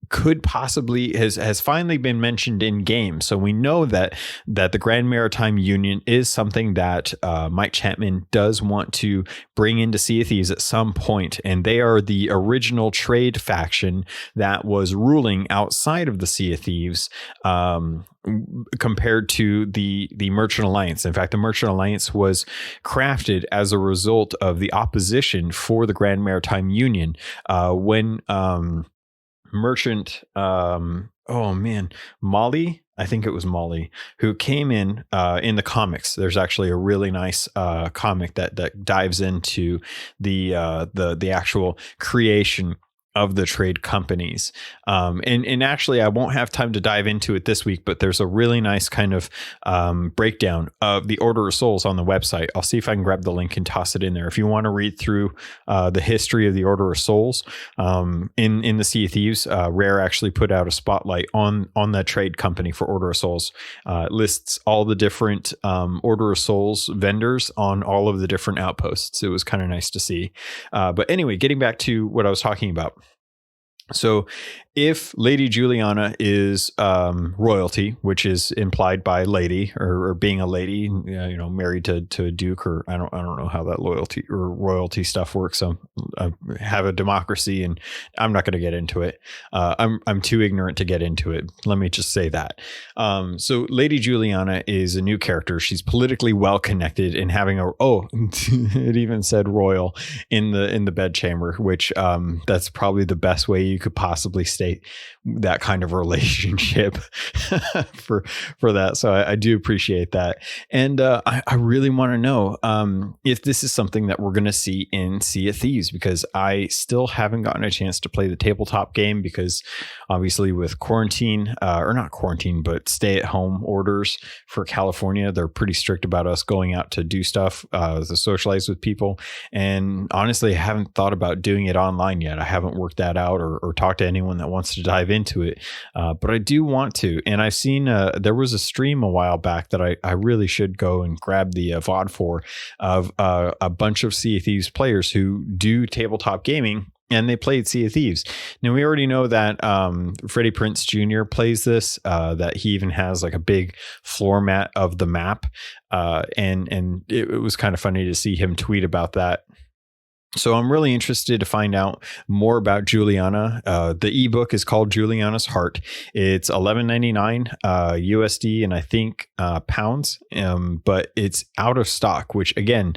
could possibly has finally been mentioned in game. So we know that the Grand Maritime Union is something that Mike Chapman does want to bring into Sea of Thieves at some point, and they are the original trade faction that was ruling outside of the Sea of Thieves compared to the Merchant Alliance. In fact, the Merchant Alliance was crafted as a result of the opposition for the Grand Maritime Union when Merchant Molly, I think it was Molly, who came in the comics. There's actually a really nice comic that dives into the actual creation of the trade companies. And actually, I won't have time to dive into it this week, but there's a really nice kind of breakdown of the Order of Souls on the website. I'll see if I can grab the link and toss it in there. If you want to read through the history of the Order of Souls in the Sea of Thieves, Rare actually put out a spotlight on the trade company for Order of Souls. It lists all the different Order of Souls vendors on all of the different outposts. It was kind of nice to see. But anyway, getting back to what I was talking about. So if Lady Juliana is royalty, which is implied by lady or being a lady, married to a duke, or I don't know how that loyalty or royalty stuff works. So I have a democracy, and I'm not going to get into it. I'm too ignorant to get into it. Let me just say that. So Lady Juliana is a new character. She's politically well connected and having it even said royal in the bedchamber, which that's probably the best way you could possibly state that kind of relationship for that. So I do appreciate that. And I really want to know if this is something that we're going to see in Sea of Thieves, because I still haven't gotten a chance to play the tabletop game, because obviously with quarantine, or not quarantine, but stay at home orders for California, they're pretty strict about us going out to do stuff, to socialize with people. And honestly, I haven't thought about doing it online yet. I haven't worked that out or talked to anyone that wants to dive into it. But I do want to. And I've seen there was a stream a while back that I really should go and grab the VOD for, of a bunch of Sea of Thieves players who do tabletop gaming, and they played Sea of Thieves. Now, we already know that Freddie Prinze Jr. plays this, that he even has like a big floor mat of the map. And it was kind of funny to see him tweet about that. So I'm really interested to find out more about Juliana. The ebook is called Juliana's Heart. It's $11.99 USD, and I think pounds, but it's out of stock, which again,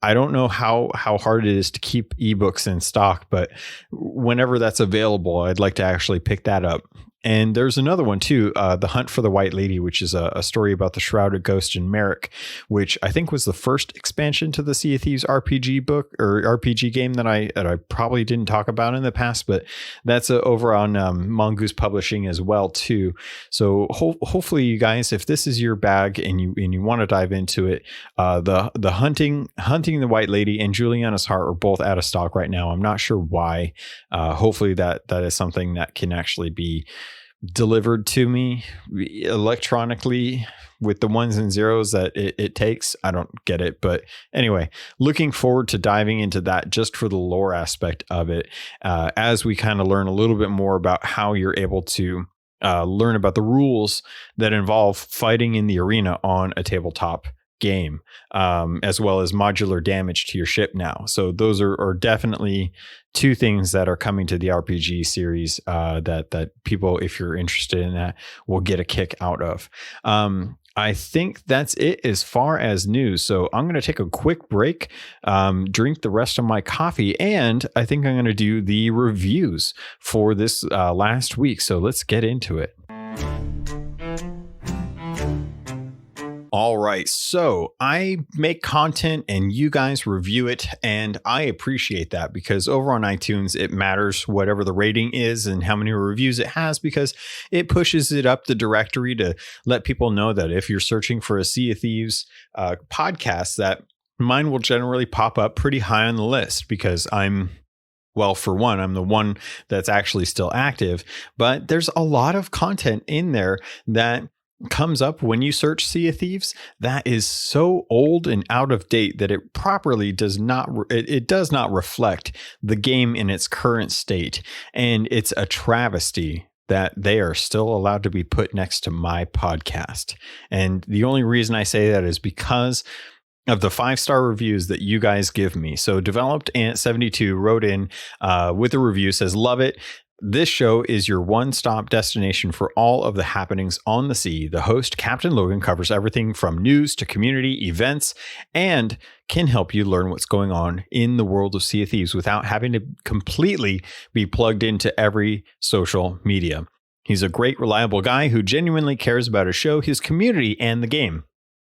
I don't know how hard it is to keep ebooks in stock, but whenever that's available, I'd like to actually pick that up. And there's another one too, The Hunt for the White Lady, which is a story about the shrouded ghost in Merrick, which I think was the first expansion to the Sea of Thieves RPG book or RPG game that I probably didn't talk about in the past, but that's over on Mongoose Publishing as well too. So hopefully you guys, if this is your bag and you want to dive into it, the hunting the White Lady and Juliana's Heart are both out of stock right now. I'm not sure why. Hopefully that is something that can actually be delivered to me electronically with the ones and zeros that it takes. I don't get it. But anyway, looking forward to diving into that just for the lore aspect of it, as we kind of learn a little bit more about how you're able to learn about the rules that involve fighting in the arena on a tabletop game, as well as modular damage to your ship now. So those are definitely two things that are coming to the RPG series that people, if you're interested in that, will get a kick out of. I think that's it as far as news. So I'm going to take a quick break, drink the rest of my coffee, and I think I'm going to do the reviews for this last week. So let's get into it. All right, so I make content and you guys review it, and I appreciate that, because over on iTunes, it matters whatever the rating is and how many reviews it has, because it pushes it up the directory to let people know that if you're searching for a Sea of Thieves podcast, that mine will generally pop up pretty high on the list, because well, for one, I'm the one that's actually still active, but there's a lot of content in there that comes up when you search Sea of Thieves that is so old and out of date that it properly does not reflect the game in its current state. And it's a travesty that they are still allowed to be put next to my podcast. And the only reason I say that is because of the 5-star reviews that you guys give me. So Developed Ant 72 wrote in with a review, says, "Love it. This show is your one-stop destination for all of the happenings on the sea. The host, CaptainLogun, covers everything from news to community events and can help you learn what's going on in the world of Sea of Thieves without having to completely be plugged into every social media. He's a great, reliable guy who genuinely cares about his show, his community, and the game.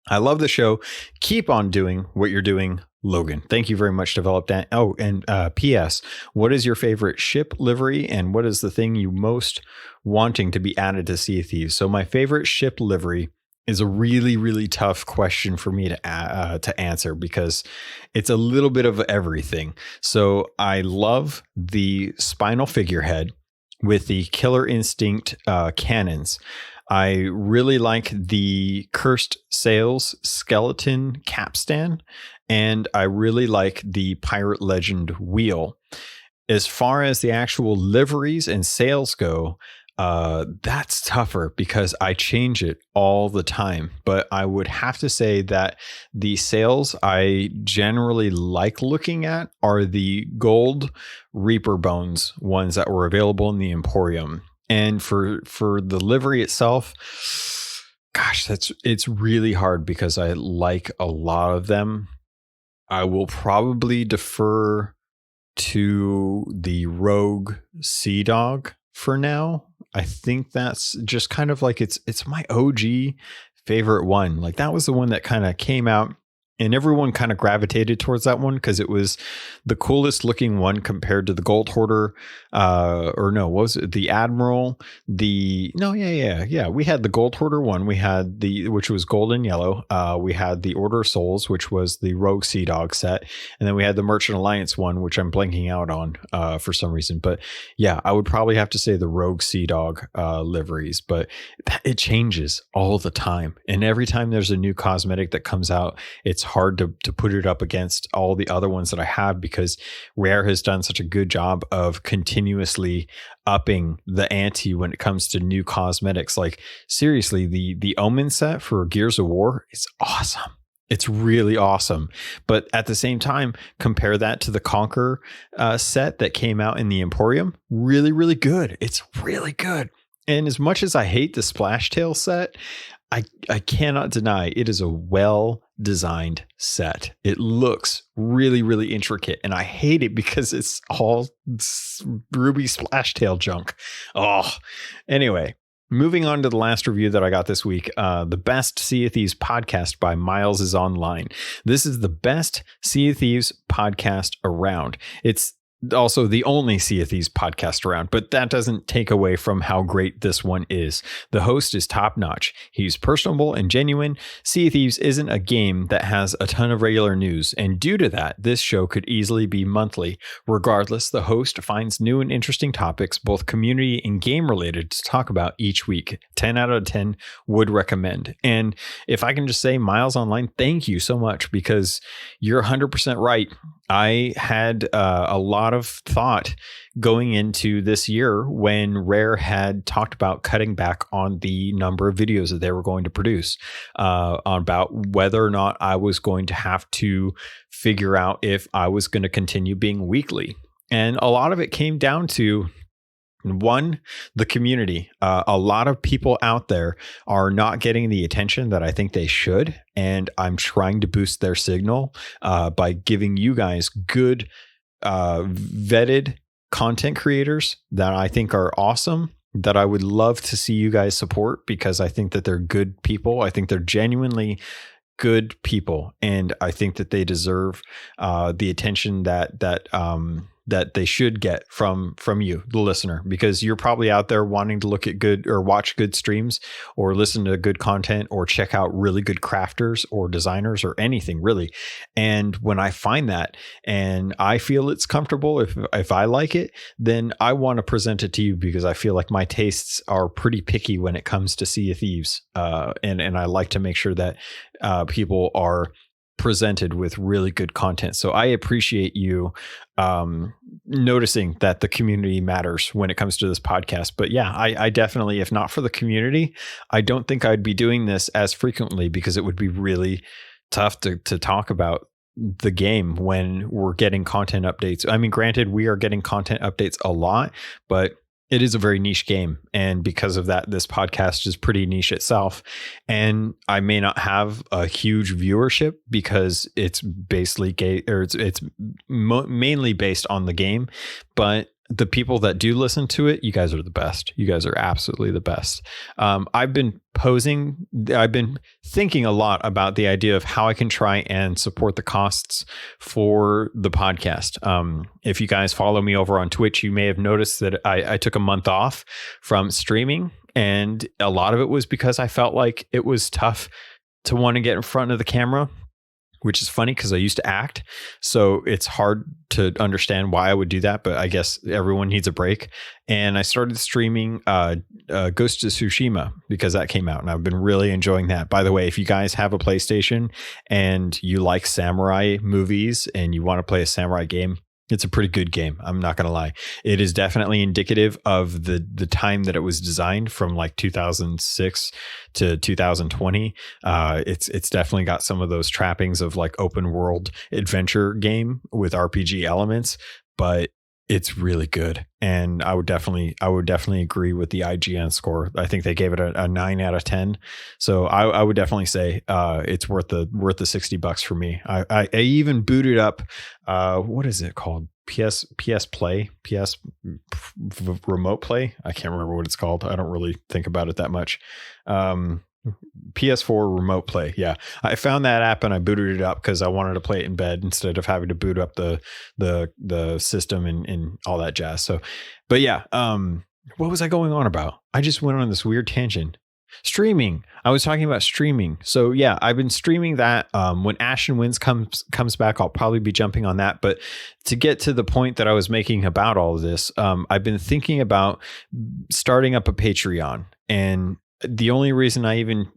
I love the show. Keep on doing what you're doing. Logan. Thank you very much, Develop Dan. Oh, and P.S. What is your favorite ship livery, and what is the thing you most wanting to be added to Sea of Thieves? So my favorite ship livery is a really, really tough question for me to answer because it's a little bit of everything. So I love the spinal figurehead with the Killer Instinct cannons. I really like the Cursed Sails skeleton capstan, and I really like the Pirate Legend wheel. As far as the actual liveries and sails go, that's tougher because I change it all the time. But I would have to say that the sails I generally like looking at are the gold Reaper Bones ones that were available in the Emporium. And for the livery itself, gosh, it's really hard because I like a lot of them. I will probably defer to the Rogue Sea Dog for now. I think that's just kind of like it's my OG favorite one. Like that was the one that kind of came out and everyone kind of gravitated towards that one because it was the coolest looking one compared to the Gold Hoarder. What was it? The Admiral? We had the Gold Hoarder one. We had which was gold and yellow. We had the Order of Souls, which was the Rogue Sea Dog set. And then we had the Merchant Alliance one, which I'm blanking out on for some reason. But yeah, I would probably have to say the Rogue Sea Dog liveries, but it changes all the time. And every time there's a new cosmetic that comes out, it's hard to put it up against all the other ones that I have because Rare has done such a good job of continuously upping the ante when it comes to new cosmetics. Like seriously, the Omen set for Gears of War is awesome. It's really awesome. But at the same time, compare that to the Conquer set that came out in the Emporium. Really, really good. It's really good. And as much as I hate the Splashtail set, I cannot deny it is a well-designed set. It looks really, really intricate, and I hate it because it's all Ruby Splashtail junk. Oh, anyway, moving on to the last review that I got this week. The Best Sea of Thieves podcast by Miles is online. This is the best Sea of Thieves podcast around. It's also the only Sea of Thieves podcast around, but that doesn't take away from how great this one is. The host is top notch. He's personable and genuine. Sea of Thieves isn't a game that has a ton of regular news, and due to that, this show could easily be monthly. Regardless, the host finds new and interesting topics, both community and game related, to talk about each week. 10 out of 10 would recommend. And if I can just say, Miles Online, thank you so much, because you're 100% right. I had a lot of thought going into this year when Rare had talked about cutting back on the number of videos that they were going to produce, about whether or not I was going to have to figure out if I was going to continue being weekly. And a lot of it came down to, one, the community. A lot of people out there are not getting the attention that I think they should. And I'm trying to boost their signal by giving you guys good, vetted content creators that I think are awesome, that I would love to see you guys support, because I think that they're good people. I think they're genuinely good people. And I think that they deserve the attention that they should get from you, the listener, because you're probably out there wanting to look at good or watch good streams or listen to good content or check out really good crafters or designers or anything really. And when I find that and I feel it's comfortable, if I like it, then I want to present it to you, because I feel like my tastes are pretty picky when it comes to Sea of Thieves. And I like to make sure that people are presented with really good content. So I appreciate you noticing that the community matters when it comes to this podcast. But yeah, I definitely, if not for the community, I don't think I'd be doing this as frequently, because it would be really tough to talk about the game when we're getting content updates. I mean, granted, we are getting content updates a lot, but it is a very niche game. And because of that, this podcast is pretty niche itself. And I may not have a huge viewership because it's basically it's mainly based on the game. But the people that do listen to it, you guys are the best. You guys are absolutely the best. I've been thinking a lot about the idea of how I can try and support the costs for the podcast. If you guys follow me over on Twitch, you may have noticed that I took a month off from streaming, and a lot of it was because I felt like it was tough to want to get in front of the camera, which is funny because I used to act. So it's hard to understand why I would do that, but I guess everyone needs a break. And I started streaming Ghost of Tsushima because that came out, and I've been really enjoying that. By the way, if you guys have a PlayStation and you like samurai movies and you want to play a samurai game, it's a pretty good game. I'm not going to lie. It is definitely indicative of the time that it was designed, from like 2006 to 2020. It's definitely got some of those trappings of like open world adventure game with RPG elements, but it's really good. And I would definitely agree with the IGN score. I think they gave it a 9 out of 10. So I would definitely say it's worth the $60 for me. I even booted up what is it called? PS Play, PS Remote Play. I can't remember what it's called. I don't really think about it that much. PS4 Remote Play. Yeah, I found that app and I booted it up because I wanted to play it in bed instead of having to boot up the system and all that jazz. So, but yeah, what was I going on about? I just went on this weird tangent. Streaming. I was talking about streaming. So yeah, I've been streaming that. When Ashen Winds comes back, I'll probably be jumping on that. But to get to the point that I was making about all of this, I've been thinking about starting up a Patreon, and the only reason I even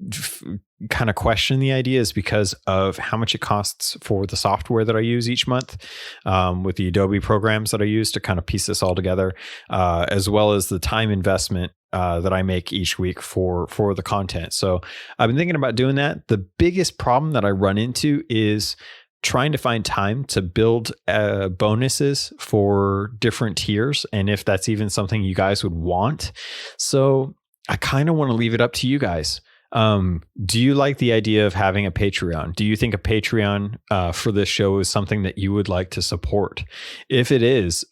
kind of question the idea is because of how much it costs for the software that I use each month, with the Adobe programs that I use to kind of piece this all together, as well as the time investment that I make each week for the content. So I've been thinking about doing that. The biggest problem that I run into is trying to find time to build bonuses for different tiers, and if that's even something you guys would want. So I kind of want to leave it up to you guys. Do you like the idea of having a Patreon? Do you think a Patreon for this show is something that you would like to support? If it is,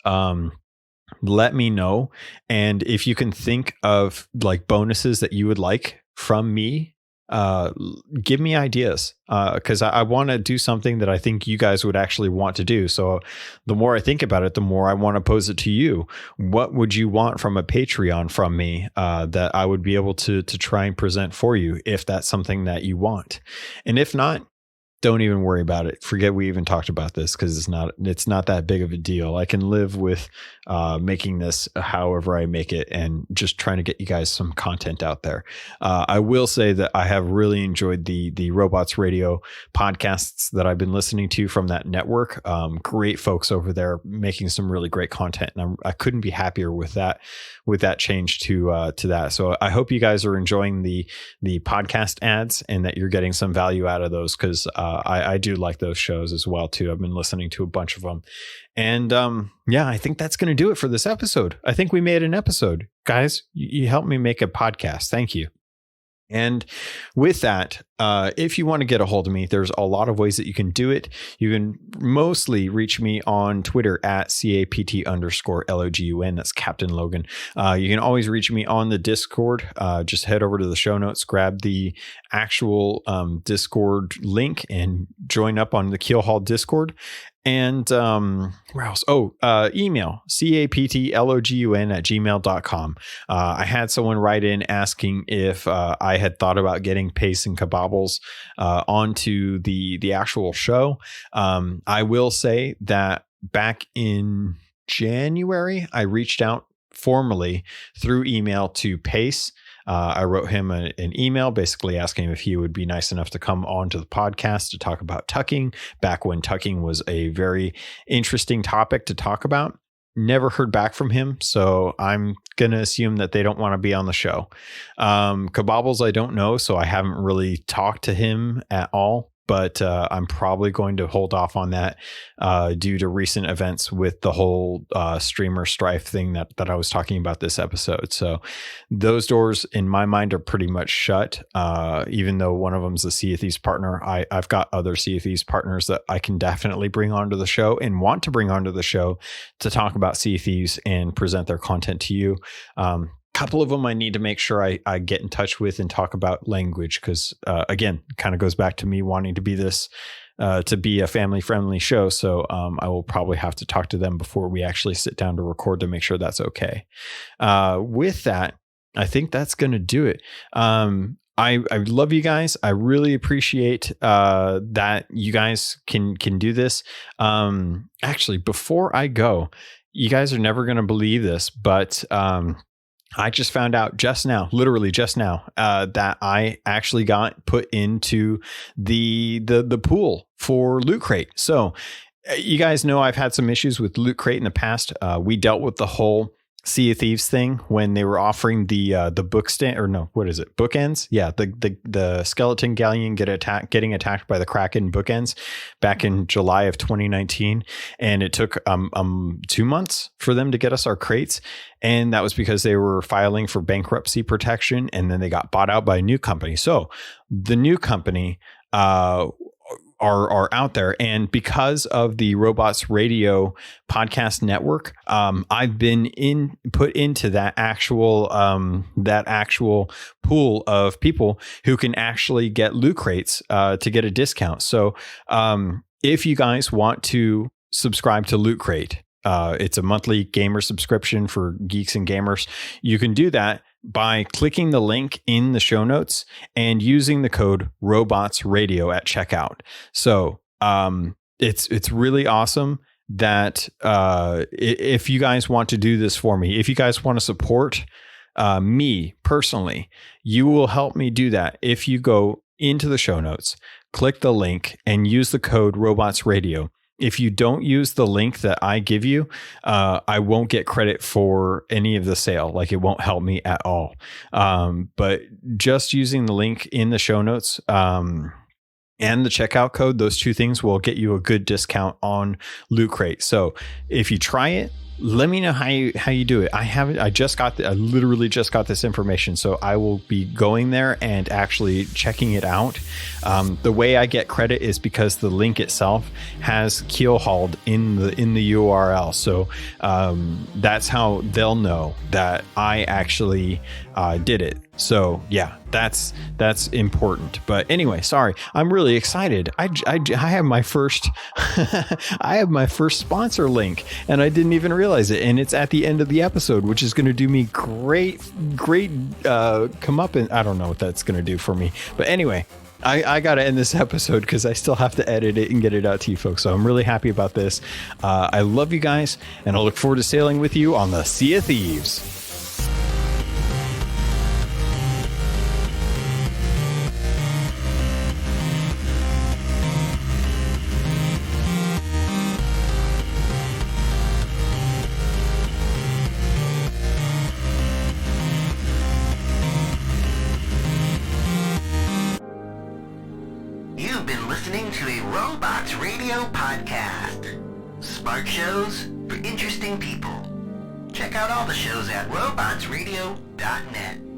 let me know. And if you can think of like bonuses that you would like from me, give me ideas, because I want to do something that I think you guys would actually want to do. So the more I think about it, the more I want to pose it to you. What would you want from a Patreon from me that I would be able to try and present for you, if that's something that you want? And if not, don't even worry about it. Forget we even talked about this, because it's not that big of a deal. I can live with making this however I make it, and just trying to get you guys some content out there. I will say that I have really enjoyed the Robots Radio podcasts that I've been listening to from that network. Great folks over there making some really great content, and I couldn't be happier with that change to that. So I hope you guys are enjoying the podcast ads, and that you're getting some value out of those, because I do like those shows as well too. I've been listening to a bunch of them, and yeah, I think that's going to do it for this episode. I think we made an episode, guys. You helped me make a podcast. Thank you. And with that, if you want to get a hold of me, there's a lot of ways that you can do it. You can mostly reach me on Twitter at CAPT_LOGUN. That's CaptainLogun. You can always reach me on the Discord. Just head over to the show notes, grab the actual Discord link, and join up on the Keelhauled Discord. And where else? Email CAPTLOGUN@gmail.com. I had someone write in asking if I had thought about getting Pace and Kabobbles onto the actual show. I will say that back in January, I reached out formally through email to Pace. I wrote him an email basically asking if he would be nice enough to come onto the podcast to talk about tucking, back when tucking was a very interesting topic to talk about. Never heard back from him, so I'm going to assume that they don't want to be on the show. Kabobbles, I don't know, so I haven't really talked to him at all. but I'm probably going to hold off on that due to recent events with the whole streamer strife thing that I was talking about this episode. So those doors in my mind are pretty much shut. Even though one of them's a Sea of Thieves partner, I've got other Sea of Thieves partners that I can definitely bring onto the show and want to bring onto the show to talk about Sea of Thieves and present their content to you. Couple of them I need to make sure I get in touch with and talk about language, because again, kind of goes back to me wanting to be this to be a family friendly show. So I will probably have to talk to them before we actually sit down to record to make sure that's okay. With that, I think that's going to do it. I love you guys. I really appreciate that you guys can do this. Actually, before I go, you guys are never going to believe this, but I just found out just now, literally just now, that I actually got put into the pool for Loot Crate. So you guys know I've had some issues with Loot Crate in the past. We dealt with the whole Sea of Thieves thing when they were offering the book stand, or no, what is it? Bookends? Yeah, the skeleton galleon getting attacked by the Kraken bookends back in July of 2019, and it took 2 months for them to get us our crates, and that was because they were filing for bankruptcy protection, and then they got bought out by a new company. So the new company are out there, and because of the Robots Radio podcast network, I've been put into that actual pool of people who can actually get loot crates to get a discount. So if you guys want to subscribe to Loot Crate, it's a monthly gamer subscription for geeks and gamers. You can do that by clicking the link in the show notes and using the code RobotsRadio at checkout. So it's really awesome that if you guys want to do this for me, if you guys want to support me personally, you will help me do that if you go into the show notes, click the link, and use the code RobotsRadio. If you don't use the link that I give you, I won't get credit for any of the sale. Like, it won't help me at all. But just using the link in the show notes and the checkout code, those two things will get you a good discount on Loot Crate. So if you try it, let me know how you do it. I literally just got this information, so I will be going there and actually checking it out. The way I get credit is because the link itself has Keelhauled in the URL, so that's how they'll know that I actually did it. So yeah, that's important. But anyway, sorry, I'm really excited. I have my first I have my first sponsor link, and I didn't even realize it. And it's at the end of the episode, which is going to do me great come up, and I don't know what that's going to do for me. But anyway, I got to end this episode because I still have to edit it and get it out to you folks. So I'm really happy about this. I love you guys, and I'll look forward to sailing with you on the Sea of Thieves. You've been listening to a Robots Radio podcast. Smart shows for interesting people. Check out all the shows at robotsradio.net.